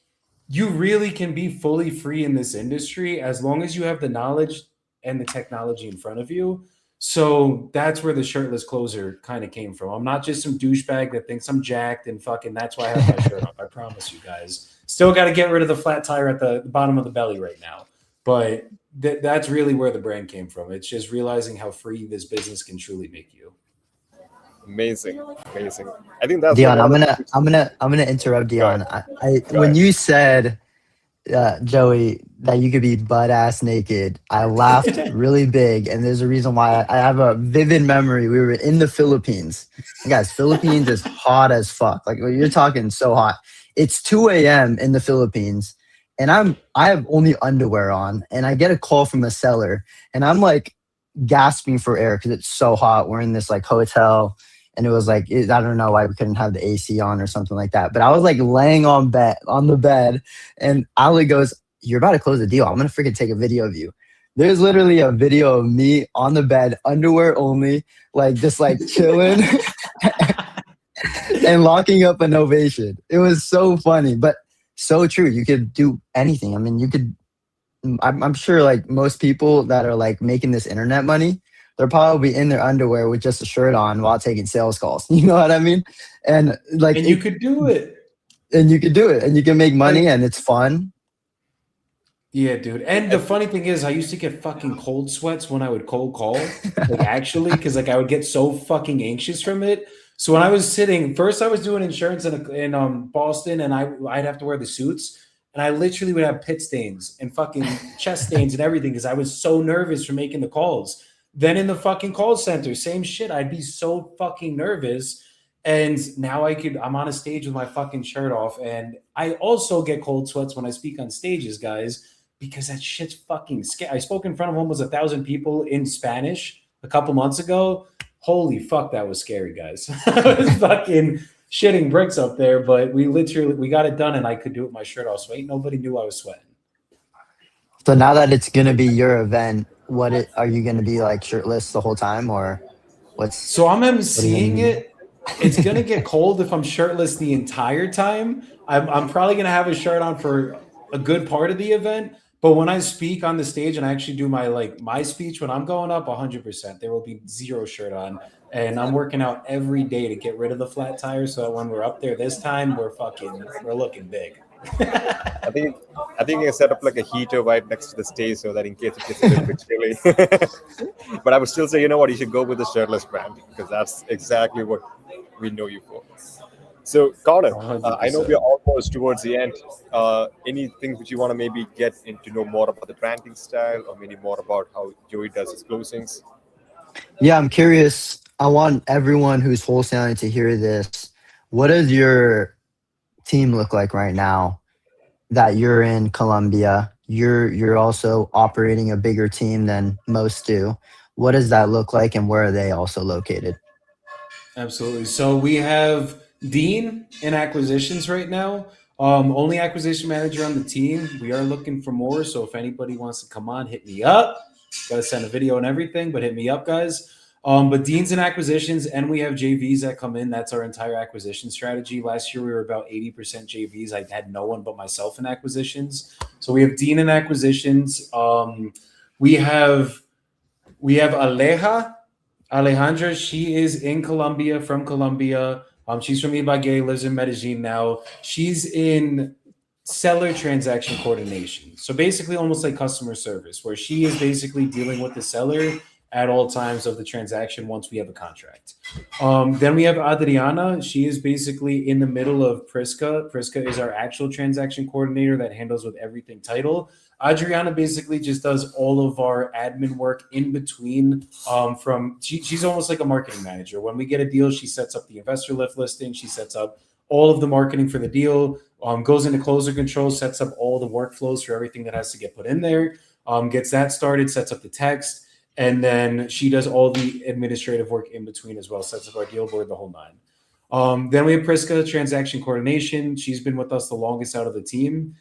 [SPEAKER 2] you really can be fully free in this industry as long as you have the knowledge and the technology in front of you. So that's where the shirtless closer kind of came from. I'm not just some douchebag that thinks I'm jacked and fucking that's why I have my shirt off. I promise you guys. Still got to get rid of the flat tire at the bottom of the belly right now. But that's really where the brand came from. It's just realizing how free this business can truly make you.
[SPEAKER 3] Amazing, amazing. I think that's
[SPEAKER 1] Deon,
[SPEAKER 3] one of the
[SPEAKER 1] I'm gonna interrupt
[SPEAKER 3] Go ahead.
[SPEAKER 1] Deon.
[SPEAKER 3] Go
[SPEAKER 1] When
[SPEAKER 3] ahead.
[SPEAKER 1] you said Joey, that you could be butt ass naked, I laughed really big, and there's a reason why. I have a vivid memory. We were in the Philippines. And guys, Philippines is hot as fuck. Like you're talking so hot. It's 2 a.m. in the Philippines, and I have only underwear on, and I get a call from a seller, and I'm like gasping for air because it's so hot. We're in this like hotel. And it was like, I don't know why we couldn't have the AC on or something like that. But I was like laying on the bed, and Ali goes, "You're about to close the deal. I'm gonna freaking take a video of you." There's literally a video of me on the bed, underwear only, like just like chilling and locking up an ovation. It was so funny, but so true. You could do anything. I mean, you could. I'm sure like most people that are like making this internet money, they're probably in their underwear with just a shirt on while taking sales calls. You know what I mean? And like,
[SPEAKER 2] And you could do it.
[SPEAKER 1] and you could do it, and you can make money,
[SPEAKER 2] Like,
[SPEAKER 1] and it's fun.
[SPEAKER 2] yeah, dude. And the funny thing is, I used to get fucking cold sweats when I would cold call, like actually, because like I would get so fucking anxious from it. So when I was sitting, first I was doing insurance in Boston, and I'd have to wear the suits, and I literally would have pit stains and fucking chest stains and everything because I was so nervous from making the calls. Then in the fucking call center, same shit. I'd be so fucking nervous. And now I'm on a stage with my fucking shirt off. And I also get cold sweats when I speak on stages, guys, because that shit's fucking scary. I spoke in front of almost 1,000 people in Spanish a couple months ago. Holy fuck, that was scary, guys. I was fucking shitting bricks up there, but we got it done, and I could do it with my shirt off. So ain't nobody knew I was sweating.
[SPEAKER 1] So now that it's gonna be your event, are you gonna be like shirtless the whole time, or
[SPEAKER 2] So I'm
[SPEAKER 1] what are you gonna
[SPEAKER 2] emceeing
[SPEAKER 1] do?
[SPEAKER 2] it. It's gonna get cold if I'm shirtless the entire time. I'm probably gonna have a shirt on for a good part of the event. But when I speak on the stage and I actually do my speech when I'm going up, 100%, there will be zero shirt on. And I'm working out every day to get rid of the flat tire so that when we're up there this time, we're looking big.
[SPEAKER 3] I think I think you can set up like a heater right next to the stage so that in case it gets a little bit chilly. But I would still say, you know what, you should go with the shirtless brand because that's exactly what we know you for. So, Connor, I know we are
[SPEAKER 2] 100%.
[SPEAKER 3] almost towards the end. Anything which you want to maybe get into know more about the branding style, or maybe more about how Joey does his closings?
[SPEAKER 1] Yeah, I'm curious. I want everyone who's wholesaling to hear this. What does your team look like right now that you're in Colombia? You're also operating a bigger team than most do. What does that look like, and where are they also located?
[SPEAKER 2] Absolutely. So we have Dean in acquisitions right now. Only acquisition manager on the team. We are looking for more. So if anybody wants to come on, hit me up. Got to send a video and everything, but hit me up, guys. But Dean's in acquisitions, and we have JVs that come in. That's our entire acquisition strategy. Last year, we were about 80% JVs. I had no one but myself in acquisitions. So we have Dean in acquisitions. We have Alejandra. She is in Colombia, from Colombia. She's from Ibagué, lives in Medellin now. She's in seller transaction coordination. So basically almost like customer service, where she is basically dealing with the seller at all times of the transaction once we have a contract. Then we have Adriana. She is basically in the middle of Priska. Priska is our actual transaction coordinator that handles with everything title. Adriana basically just does all of our admin work in between. She's almost like a marketing manager. When we get a deal, she sets up the investor lift listing. She sets up all of the marketing for the deal. Goes into closer control, sets up all the workflows for everything that has to get put in there. Gets that started, sets up the text, and then she does all the administrative work in between as well. Sets up our deal board, the whole nine. Then we have Priska, transaction coordination. She's been with us the longest out of the team.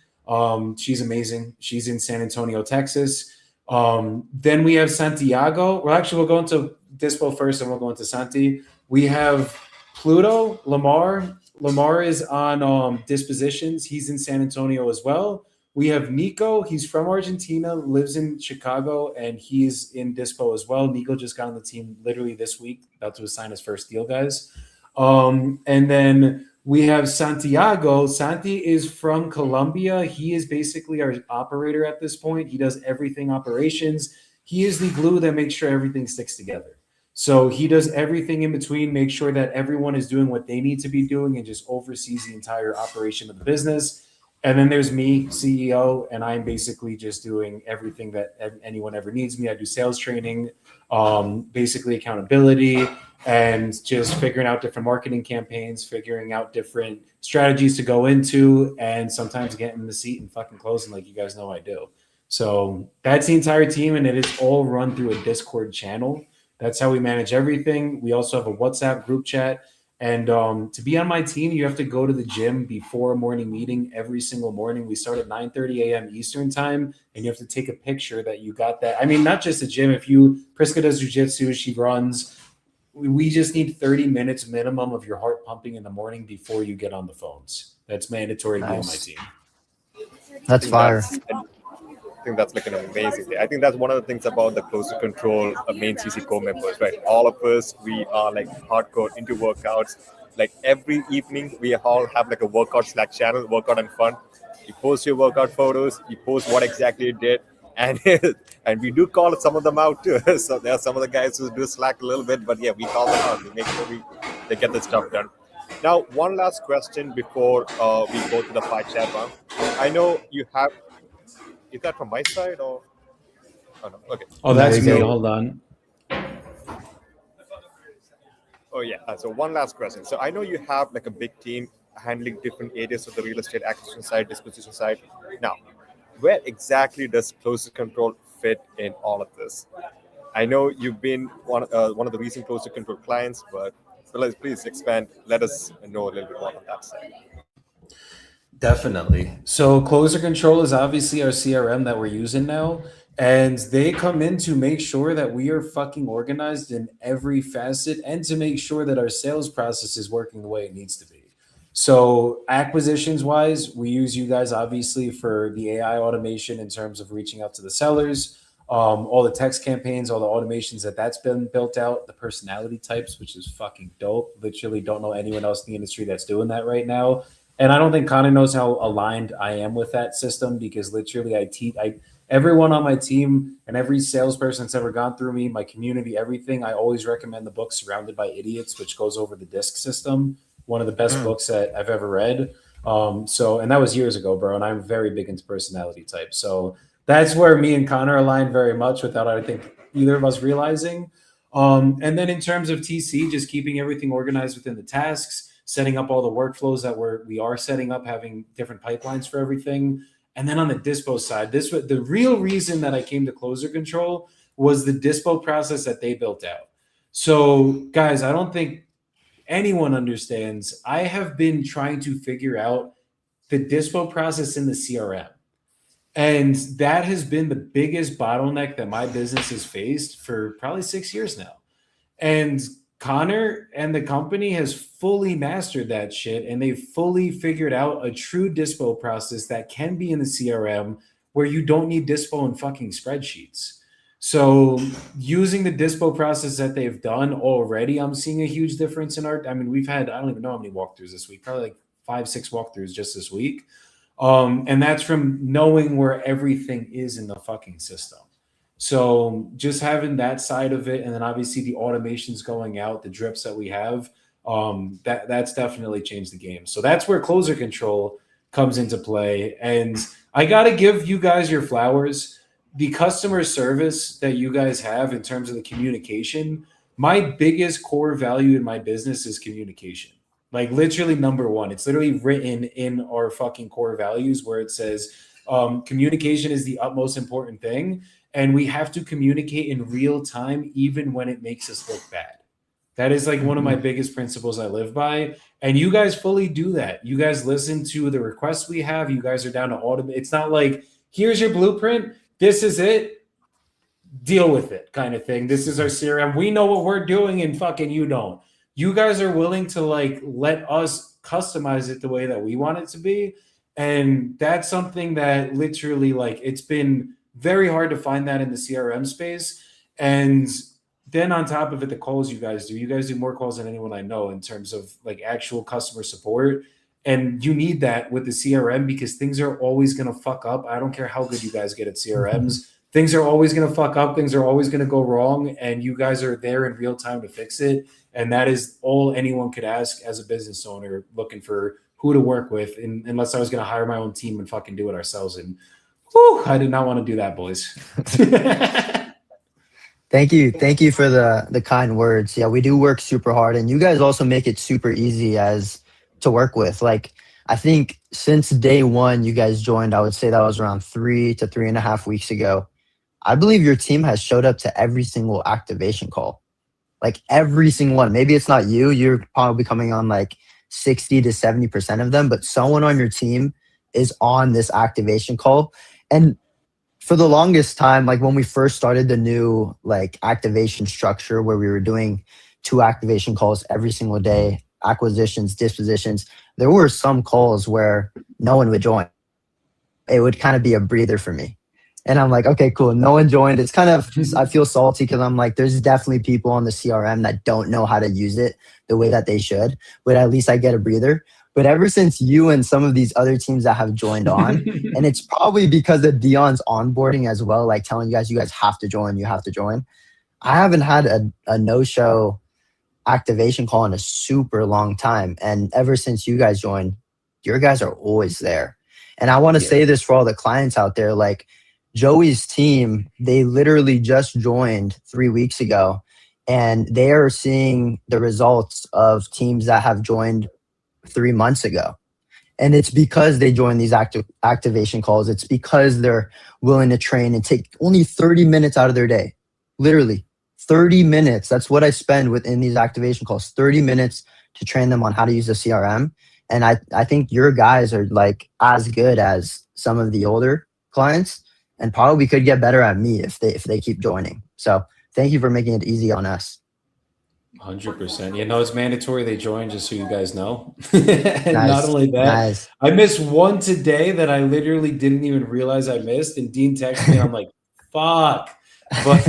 [SPEAKER 2] She's amazing. She's in San Antonio, Texas. Then we have Santiago. Well, actually, we'll go into Dispo first, and we'll go into Santi. We have Pluto, Lamar. Lamar is on dispositions. He's in San Antonio as well. We have Nico. He's from Argentina, lives in Chicago, and he's in Dispo as well. Nico just got on the team literally this week, about to sign his first deal, guys. And then we have Santiago. Santi is from Colombia. He is basically our operator at this point. He does everything operations. He is the glue that makes sure everything sticks together. So he does everything in between, make sure that everyone is doing what they need to be doing, and just oversees the entire operation of the business. And then there's me, CEO, and I'm basically just doing everything that anyone ever needs me. I do sales training, basically accountability, and just figuring out different marketing campaigns, figuring out different strategies to go into, and sometimes getting in the seat and fucking closing like you guys know I do. So that's the entire team, and it is all run through a Discord channel. That's how we manage everything. We also have a WhatsApp group chat. And to be on my team, you have to go to the gym before a morning meeting every single morning. We start at 9:30 a.m. Eastern time, and you have to take a picture that you got that. I mean, not just the gym. If you, Priska does jujitsu, she runs. We just need 30 minutes minimum of your heart pumping in the morning before you get on the phones. That's mandatory to be on my team.
[SPEAKER 1] That's fire.
[SPEAKER 3] I think that's like an amazing thing. I think that's one of the things about the Closer Control main CC core members, right? All of us, we are like hardcore into workouts. Like every evening, we all have like a workout Slack channel, workout and fun. You post your workout photos, you post what exactly you did, and and we do call some of them out too. So there are some of the guys who do slack a little bit, but yeah, we call them out. We make sure they get the stuff done. Now, one last question before we go to the fight chat round. I know you have. Is that from my side or? Oh no. Okay.
[SPEAKER 2] Oh, that's me.
[SPEAKER 1] go.
[SPEAKER 2] Hold on.
[SPEAKER 3] Oh yeah. So one last question. So I know you have like a big team handling different areas of the real estate acquisition side, disposition side. Now, where exactly does Closer Control fit in all of this? I know you've been one of the recent Closer Control clients, but please expand. Let us know a little bit more on that side.
[SPEAKER 2] Definitely. So Closer Control is obviously our CRM that we're using now. And they come in to make sure that we are fucking organized in every facet, and to make sure that our sales process is working the way it needs to be. So acquisitions wise, we use you guys obviously for the AI automation in terms of reaching out to the sellers, all the text campaigns, all the automations that's been built out, the personality types, which is fucking dope. Literally don't know anyone else in the industry that's doing that right now. And I don't think Connor knows how aligned I am with that system, because literally I everyone on my team and every salesperson that's ever gone through me, my community, everything, I always recommend the book Surrounded by Idiots, which goes over the DISC system. One of the best books that I've ever read. And that was years ago, bro. And I'm very big into personality types. So that's where me and Connor align very much, without, I think, either of us realizing. And then in terms of TC, just keeping everything organized within the tasks, setting up all the workflows that we are setting up, having different pipelines for everything. And then on the dispo side, the real reason that I came to Closer Control was the dispo process that they built out. So guys, I don't think anyone understands. I have been trying to figure out the dispo process in the CRM. And that has been the biggest bottleneck that my business has faced for probably 6 years now. And Connor and the company has fully mastered that shit, and they've fully figured out a true dispo process that can be in the CRM, where you don't need dispo and fucking spreadsheets. So using the dispo process that they've done already, I'm seeing a huge difference in I mean, we've had, I don't even know how many walkthroughs this week, probably like 5-6 walkthroughs just this week. And that's from knowing where everything is in the fucking system. So just having that side of it, and then obviously the automations going out, the drips that we have, that's definitely changed the game. So that's where Closer Control comes into play. And I got to give you guys your flowers. The customer service that you guys have in terms of the communication, my biggest core value in my business is communication. Like literally number one. It's literally written in our fucking core values, where it says communication is the utmost important thing. And we have to communicate in real time, even when it makes us look bad. That is like one of my biggest principles I live by. And you guys fully do that. You guys listen to the requests we have. You guys are down to automate. It's not like, here's your blueprint. This is it. Deal with it kind of thing. This is our CRM. We know what we're doing and fucking you don't. You guys are willing to like let us customize it the way that we want it to be. And that's something that literally like it's been very hard to find that in the CRM space. And then on top of it, the calls you guys do more calls than anyone I know in terms of like actual customer support. And you need that with the CRM because things are always going to fuck up. I don't care how good you guys get at CRMs. Things are always going to fuck up. Things are always going to go wrong. And you guys are there in real time to fix it. And that is all anyone could ask as a business owner looking for who to work with, unless I was going to hire my own team and fucking do it ourselves. And whew, I did not want to do that, boys.
[SPEAKER 1] Thank you for the kind words. Yeah, we do work super hard, and you guys also make it super easy as to work with. Like, I think since day one you guys joined, I would say that was around 3 to 3.5 weeks ago. I believe your team has showed up to every single activation call, like every single one. Maybe it's not you. You're probably coming on like 60 to 70% of them, but someone on your team is on this activation call. And for the longest time, like when we first started the new like activation structure where we were doing 2 activation calls every single day, acquisitions, dispositions, there were some calls where no one would join. It would kind of be a breather for me. And I'm like, okay, cool. No one joined. It's kind of, I feel salty because I'm like, there's definitely people on the CRM that don't know how to use it the way that they should, but at least I get a breather. But ever since you and some of these other teams that have joined on, and it's probably because of Deon's onboarding as well, like telling you guys have to join, you have to join. I haven't had a no-show activation call in a super long time. And ever since you guys joined, your guys are always there. And I want to say this for all the clients out there, like Joey's team, they literally just joined 3 weeks ago, and they are seeing the results of teams that have joined 3 months ago. And it's because they join these activation calls. It's because they're willing to train and take only 30 minutes out of their day. Literally 30 minutes. That's what I spend within these activation calls, 30 minutes to train them on how to use the CRM. And I think your guys are like as good as some of the older clients and probably could get better at me if they keep joining. So thank you for making it easy on us.
[SPEAKER 2] 100%. You know, it's mandatory they join, just so you guys know. And not
[SPEAKER 1] Nice.
[SPEAKER 2] only that,
[SPEAKER 1] Nice.
[SPEAKER 2] I missed one today that I literally didn't even realize I missed. And Dean texted me, and I'm like, fuck. But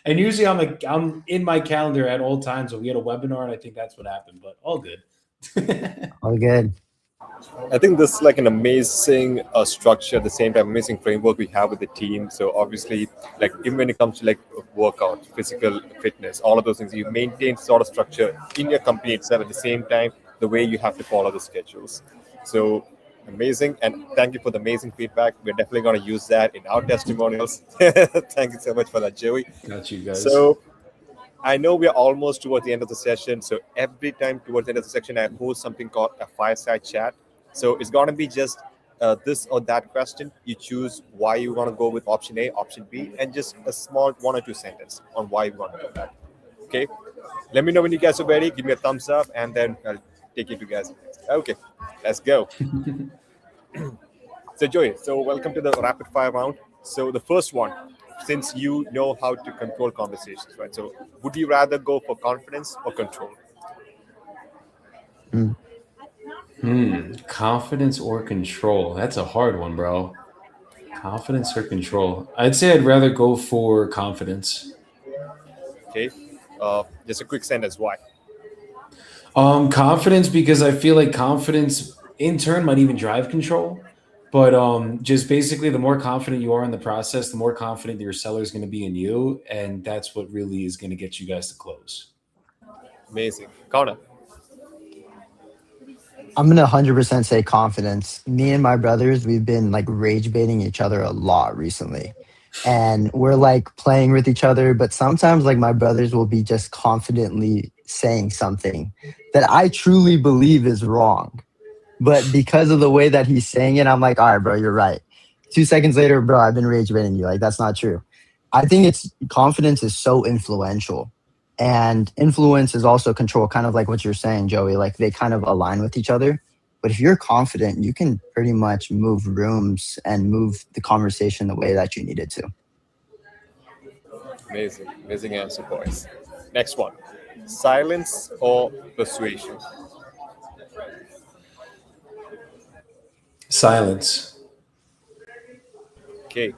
[SPEAKER 2] and usually I'm in my calendar at all times when we had a webinar, and I think that's what happened, but all good.
[SPEAKER 1] All good.
[SPEAKER 3] I think this is like an amazing structure, at the same time, amazing framework we have with the team. So obviously, like even when it comes to like workout, physical fitness, all of those things, you maintain sort of structure in your company itself. At the same time, the way you have to follow the schedules. So amazing, and thank you for the amazing feedback. We're definitely going to use that in our testimonials. Thank you so much for that, Joey.
[SPEAKER 2] Got you guys.
[SPEAKER 3] So I know we are almost towards the end of the session. So every time towards the end of the section, I host something called a fireside chat. So it's going to be just this or that question. You choose why you want to go with option A, option B, and just a small 1 or 2 sentences on why you want to do that. Okay. Let me know when you guys are ready. Give me a thumbs up, and then I'll take you to guys. Okay. Let's go. So Joey, so welcome to the rapid fire round. So the first one, since you know how to control conversations, right? So would you rather go for confidence or control?
[SPEAKER 2] Confidence or control? That's a hard one, bro. Confidence or control? I'd say I'd rather go for confidence.
[SPEAKER 3] Okay. Just a quick sentence. Why?
[SPEAKER 2] Confidence, because I feel like confidence in turn might even drive control. But just basically, the more confident you are in the process, the more confident your seller is going to be in you, and that's what really is going to get you guys to close.
[SPEAKER 3] Amazing. Connor.
[SPEAKER 1] I'm going to 100% say confidence. Me and my brothers, we've been like rage baiting each other a lot recently. And we're like playing with each other, but sometimes like my brothers will be just confidently saying something that I truly believe is wrong. But because of the way that he's saying it, I'm like, all right, bro, you're right. 2 seconds later, bro, I've been rage baiting you. Like, that's not true. I think confidence is so influential. And influence is also control, kind of like what you're saying, Joey. Like they kind of align with each other. But if you're confident, you can pretty much move rooms and move the conversation the way that you need it to.
[SPEAKER 3] Amazing, amazing answer, boys. Next one, silence or persuasion?
[SPEAKER 2] Silence.
[SPEAKER 3] Okay,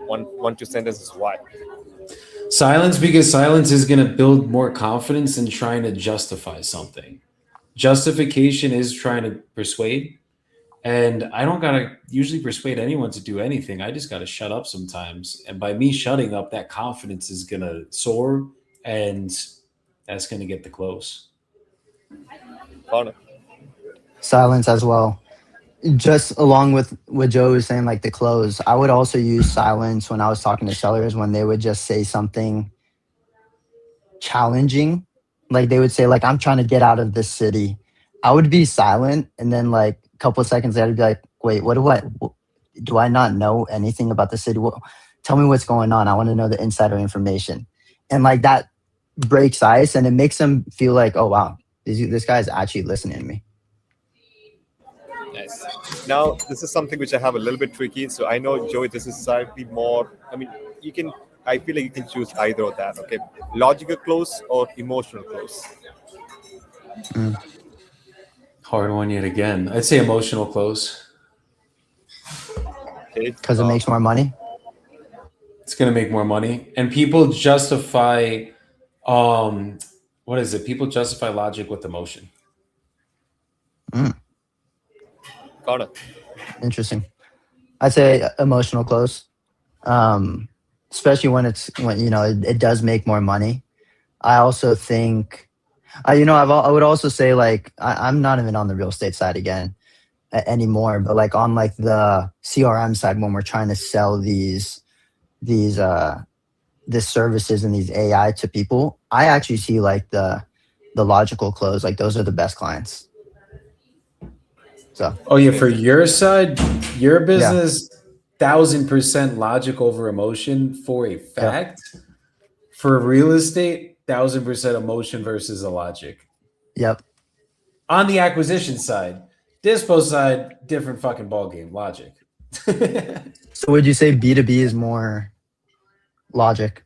[SPEAKER 3] one two sentences. Why?
[SPEAKER 2] Silence, because silence is going to build more confidence in trying to justify something. Justification is trying to persuade. And I don't got to usually persuade anyone to do anything. I just got to shut up sometimes. And by me shutting up, that confidence is going to soar and that's going to get the close.
[SPEAKER 3] Connor.
[SPEAKER 1] Silence as well. Just along with what Joe was saying, like the close, I would also use silence when I was talking to sellers when they would just say something challenging. Like they would say, like, I'm trying to get out of this city. I would be silent, and then like a couple of seconds later, I'd be like, wait, do I not know anything about the city? Tell me what's going on. I want to know the insider information. And like that breaks ice and it makes them feel like, oh wow, this guy's actually listening to me.
[SPEAKER 3] Nice. Now, this is something which I have a little bit tricky. So I know, Joey, this is slightly more. I mean, you can. I feel like you can choose either of that. Okay, logical close or emotional close.
[SPEAKER 1] Mm.
[SPEAKER 2] Hard one yet again. I'd say emotional close.
[SPEAKER 3] Okay.
[SPEAKER 1] Because it makes more money.
[SPEAKER 2] It's going to make more money. And people justify, what is it? People justify logic with emotion.
[SPEAKER 3] Connor.
[SPEAKER 1] Interesting. I'd say emotional close. Especially when it does make more money. I also think, I would also say like I'm not even on the real estate side again anymore, but like on like the CRM side when we're trying to sell these services and these AI to people, I actually see like the logical close, like those are the best clients. So.
[SPEAKER 2] Oh yeah, for your side, your business, 1,000% logic over emotion for a fact. Yep. For real estate, 1,000% emotion versus a logic.
[SPEAKER 1] Yep.
[SPEAKER 2] On the acquisition side, dispo side, different fucking ballgame, logic.
[SPEAKER 1] So would you say B2B is more logic?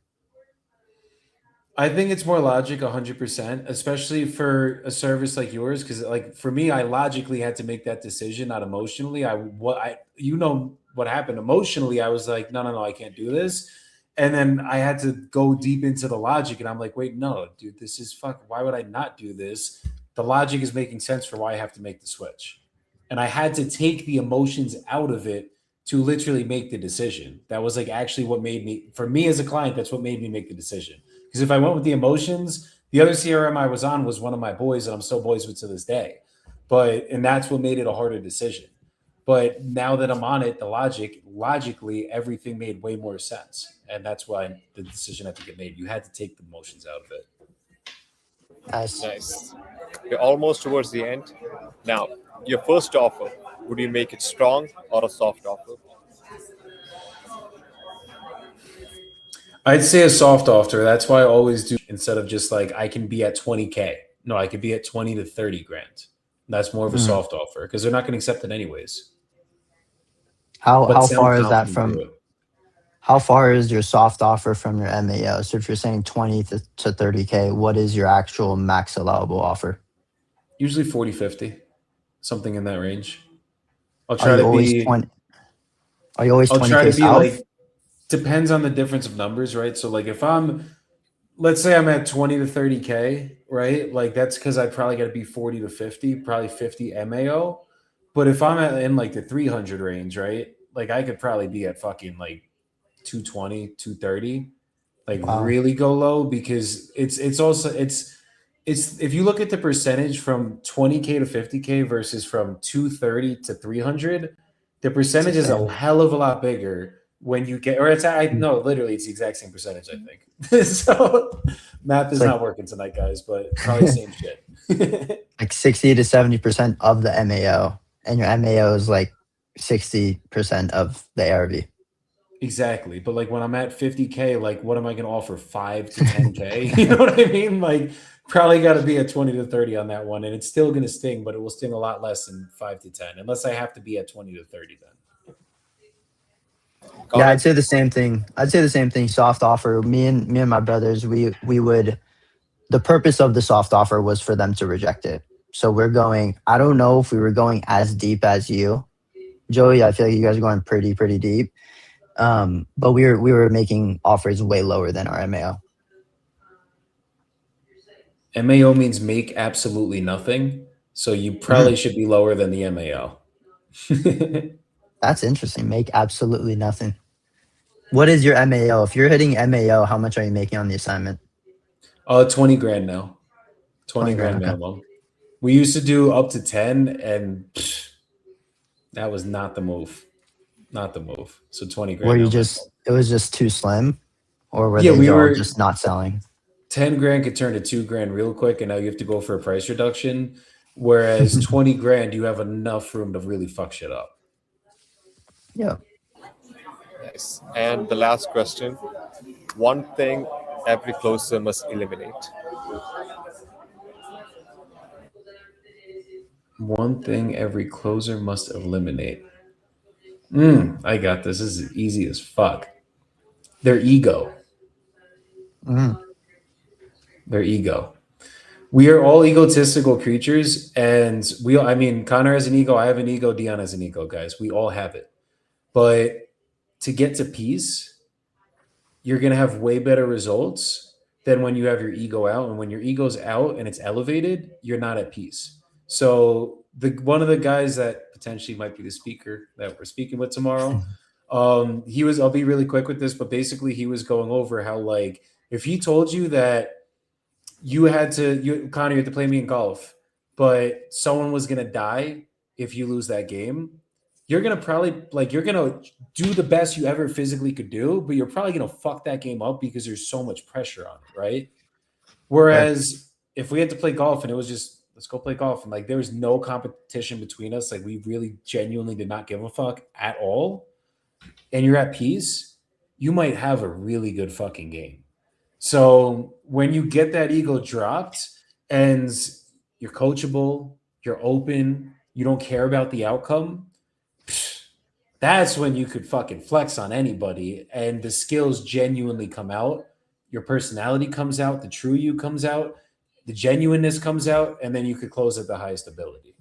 [SPEAKER 2] I think it's more logic 100%, especially for a service like yours. Because like for me, I logically had to make that decision, not emotionally. What happened emotionally. I was like, no, I can't do this. And then I had to go deep into the logic, and I'm like, wait, no, dude, this is fuck. Why would I not do this? The logic is making sense for why I have to make the switch. And I had to take the emotions out of it to literally make the decision. That was like actually what made me, for me as a client, that's what made me make the decision. Because if I went with the emotions, the other CRM I was on was one of my boys, and I'm still boys with to this day. And that's what made it a harder decision. But now that I'm on it, logically, everything made way more sense. And that's why the decision had to get made. You had to take the emotions out of it.
[SPEAKER 3] Nice. We're almost towards the end. Now, your first offer, would you make it strong or a soft offer?
[SPEAKER 2] I'd say a soft offer. That's why I always do, instead of just like I can be at 20K. No, I could be at 20 to 30 grand. That's more of a soft offer because they're not going to accept it anyways.
[SPEAKER 1] How far is that from? How far is your soft offer from your MAO? So if you're saying 20 to 30K, what is your actual max allowable offer?
[SPEAKER 2] Usually 40, 50, something in that range.
[SPEAKER 1] I'll try to be 20. Are you always 20K south?
[SPEAKER 2] Like, depends on the difference of numbers, right? So like if let's say I'm at 20 to 30K, right? Like that's because I probably got to be 40 to 50, probably 50 MAO. But if I'm in like the 300 range, right? Like I could probably be at fucking like 220, 230, like really go low because it's if you look at the percentage from 20K to 50K versus from 230 to 300, the percentage is a hell of a lot bigger when you get, or literally it's the exact same percentage, I think. So math is not working tonight, guys, but probably same shit.
[SPEAKER 1] Like 60 to 70% of the MAO, and your MAO is like 60% of the ARV.
[SPEAKER 2] Exactly. But like when I'm at 50K, like what am I going to offer? 5 to 10K? You know what I mean? Like probably got to be at 20 to 30 on that one. And it's still going to sting, but it will sting a lot less than 5 to 10, unless I have to be at 20 to 30 then.
[SPEAKER 1] Yeah,
[SPEAKER 3] Connor?
[SPEAKER 1] I'd say the same thing. I'd say the same thing. Soft offer. Me and my brothers, we would. The purpose of the soft offer was for them to reject it. So we're going. I don't know if we were going as deep as you, Joey. I feel like you guys are going pretty deep. But we were making offers way lower than our MAO.
[SPEAKER 2] MAO means make absolutely nothing. So you probably
[SPEAKER 1] Mm,
[SPEAKER 2] should be lower than the MAO.
[SPEAKER 1] that's interesting. Make absolutely nothing. What is your MAO? If you're hitting MAO, how much are you making on the assignment?
[SPEAKER 2] 20 grand now. 20
[SPEAKER 1] 20 grand.
[SPEAKER 2] grand
[SPEAKER 1] Okay.
[SPEAKER 2] minimum. We used to do up to 10, and that was not the move. Not the move. So 20
[SPEAKER 1] Were
[SPEAKER 2] grand
[SPEAKER 1] you
[SPEAKER 2] now minimum.
[SPEAKER 1] just? It was just too slim, or were
[SPEAKER 2] Yeah,
[SPEAKER 1] they
[SPEAKER 2] we
[SPEAKER 1] all
[SPEAKER 2] were
[SPEAKER 1] just not selling?
[SPEAKER 2] 10 grand could turn to 2 grand real quick, and now you have to go for a price reduction. Whereas 20 grand, you have enough room to really fuck shit up.
[SPEAKER 1] Yeah.
[SPEAKER 3] Nice. And the last question, one thing every closer must eliminate.
[SPEAKER 2] One thing every closer must eliminate. I got this. This is easy as fuck. Their ego.
[SPEAKER 1] Mm,
[SPEAKER 2] Their ego. We are all egotistical creatures, and I mean, Connor has an ego, I have an ego, Deon has an ego, guys. We all have it. But to get to peace, you're going to have way better results than when you have your ego out. And when your ego's out and it's elevated, you're not at peace. So the one of the guys that potentially might be the speaker that we're speaking with tomorrow, he was, I'll be really quick with this, but basically he was going over how, like, if he told you that Connor, you had to play me in golf, but someone was gonna die if you lose that game, you're gonna probably, like, you're gonna do the best you ever physically could do, but you're probably gonna fuck that game up because there's so much pressure on it, right?
[SPEAKER 1] right.
[SPEAKER 2] Whereas if we had to play golf and it was just let's go play golf, and like there was no competition between us, like we really genuinely did not give a fuck at all, and you're at peace, you might have a really good fucking game. So when you get that ego dropped and you're coachable, you're open, you don't care about the outcome, that's when you could fucking flex on anybody and the skills genuinely come out. Your personality comes out, the true you comes out, the genuineness comes out, and then you could close at the highest ability.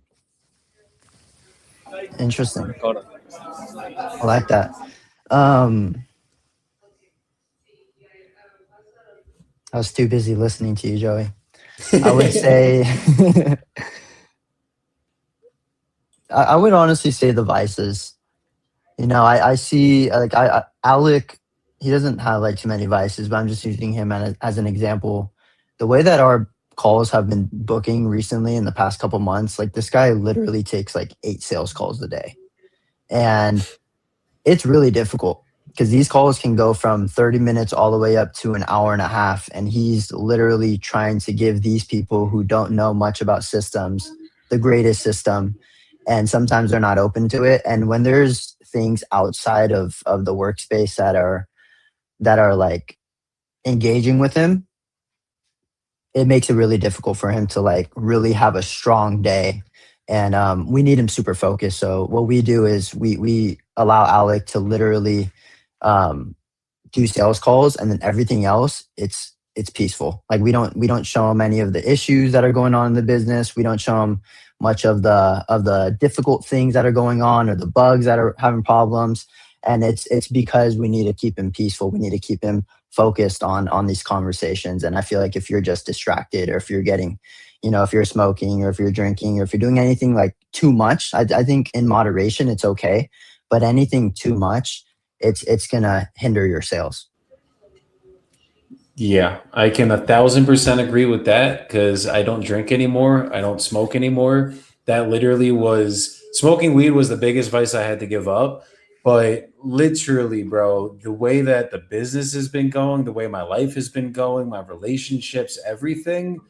[SPEAKER 1] Interesting.
[SPEAKER 3] Connor.
[SPEAKER 1] I like that. Um, I was too busy listening to you, Joey. I would say, I would honestly say the vices. I see like Alec. He doesn't have like too many vices, but I'm just using him as an example. The way that our calls have been booking recently in the past couple months, like this guy literally takes like 8 sales calls a day, and it's really difficult because these calls can go from 30 minutes all the way up to an hour and a half. And he's literally trying to give these people who don't know much about systems the greatest system. And sometimes they're not open to it. And when there's things outside of the workspace that are like engaging with him, it makes it really difficult for him to like really have a strong day. And we need him super focused. So what we do is we allow Alec to literally um, do sales calls, and then everything else it's peaceful. Like we don't show him any of the issues that are going on in the business. We don't show him much of the difficult things that are going on or the bugs that are having problems. And it's because we need to keep him peaceful. We need to keep him focused on these conversations. And I feel like if you're just distracted, or if you're getting, if you're smoking, or if you're drinking, or if you're doing anything like too much, I think in moderation it's okay, but anything too much, it's gonna hinder your sales.
[SPEAKER 2] Yeah, I can 1,000% agree with that because I don't drink anymore. I don't smoke anymore. That literally was smoking weed was the biggest vice I had to give up. But literally, bro, the way that the business has been going, the way my life has been going, my relationships, everything.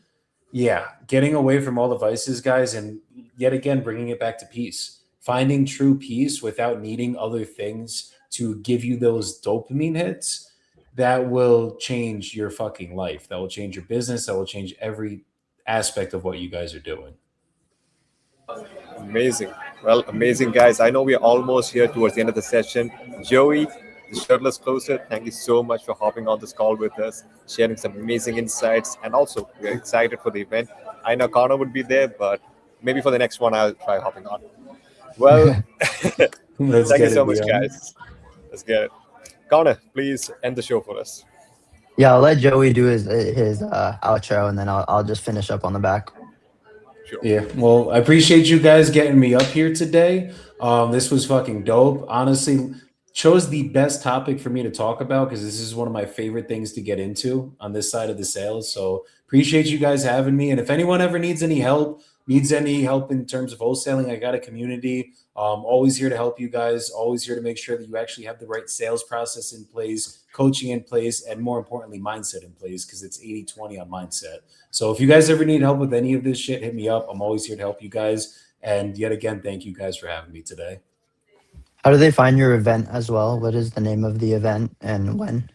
[SPEAKER 2] Yeah, getting away from all the vices, guys, and yet again, bringing it back to peace. finding true peace without needing other things to give you those dopamine hits, that will change your fucking life. That will change your business. That will change every aspect of what you guys are doing.
[SPEAKER 3] Amazing. Well, amazing, guys. I know we're almost here towards the end of the session. Joey, the shirtless closer, thank you so much for hopping on this call with us, sharing some amazing insights. And also, we're excited for the event. I know Connor would be there, but maybe for the next one, I'll try hopping on. Well,
[SPEAKER 2] Let's
[SPEAKER 3] thank you
[SPEAKER 2] get
[SPEAKER 3] so
[SPEAKER 2] it,
[SPEAKER 3] much,
[SPEAKER 2] Deon.
[SPEAKER 3] guys. Let's get it. Connor, please end the show for us.
[SPEAKER 1] Yeah, I'll let Joey do his outro, and then I'll just finish up on the back.
[SPEAKER 3] Sure.
[SPEAKER 2] Yeah, well, I appreciate you guys getting me up here today. This was fucking dope. Honestly, chose the best topic for me to talk about because this is one of my favorite things to get into on this side of the sales. So appreciate you guys having me. And if anyone ever needs any help in terms of wholesaling, I got a community. Always here to help you guys. Always here to make sure that you actually have the right sales process in place, coaching in place, and more importantly, mindset in place because it's 80-20 on mindset. So if you guys ever need help with any of this shit, hit me up. I'm always here to help you guys. And yet again, thank you guys for having me today.
[SPEAKER 1] How do they find your event as well? What is the name of the event and when?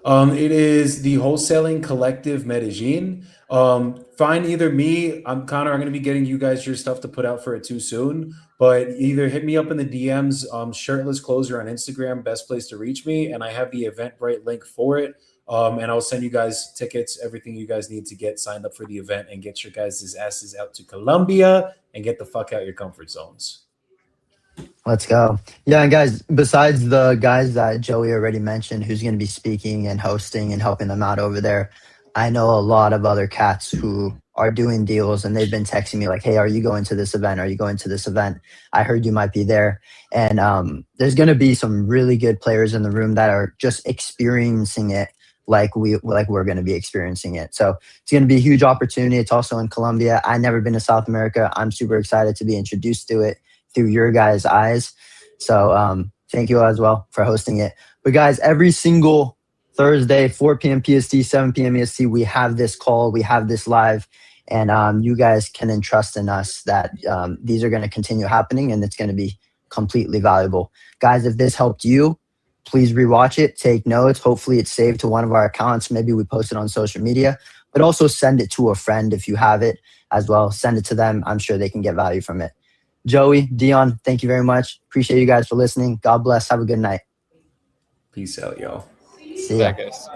[SPEAKER 2] It is the Wholesaling Collective Medellin. Find either me, I'm Connor. I'm going to be getting you guys your stuff to put out for it too soon. But either hit me up in the DMs, Shirtless Closer on Instagram, best place to reach me. And I have the Eventbrite link for it. And I'll send you guys tickets, everything you guys need to get signed up for the event and get your guys' asses out to Colombia and get the fuck out your comfort zones.
[SPEAKER 1] Let's go. Yeah, and guys, besides the guys that Joey already mentioned, who's going to be speaking and hosting and helping them out over there, I know a lot of other cats who are doing deals and they've been texting me like, hey, are you going to this event? Are you going to this event? I heard you might be there. And there's going to be some really good players in the room that are just experiencing it like we're going to be experiencing it. So it's going to be a huge opportunity. It's also in Colombia. I've never been to South America. I'm super excited to be introduced to it through your guys' eyes. So thank you as well for hosting it. But guys, every single Thursday, 4 p.m. PST, 7 p.m. EST, we have this call, we have this live, and you guys can entrust in us that these are going to continue happening and it's going to be completely valuable. Guys, if this helped you, please rewatch it, take notes. Hopefully it's saved to one of our accounts. Maybe we post it on social media, but also send it to a friend if you have it as well. Send it to them. I'm sure they can get value from it. Joey, Deon, thank you very much. Appreciate you guys for listening. God bless. Have a good night.
[SPEAKER 2] Peace out, y'all.
[SPEAKER 1] See ya.
[SPEAKER 3] Bye, guys.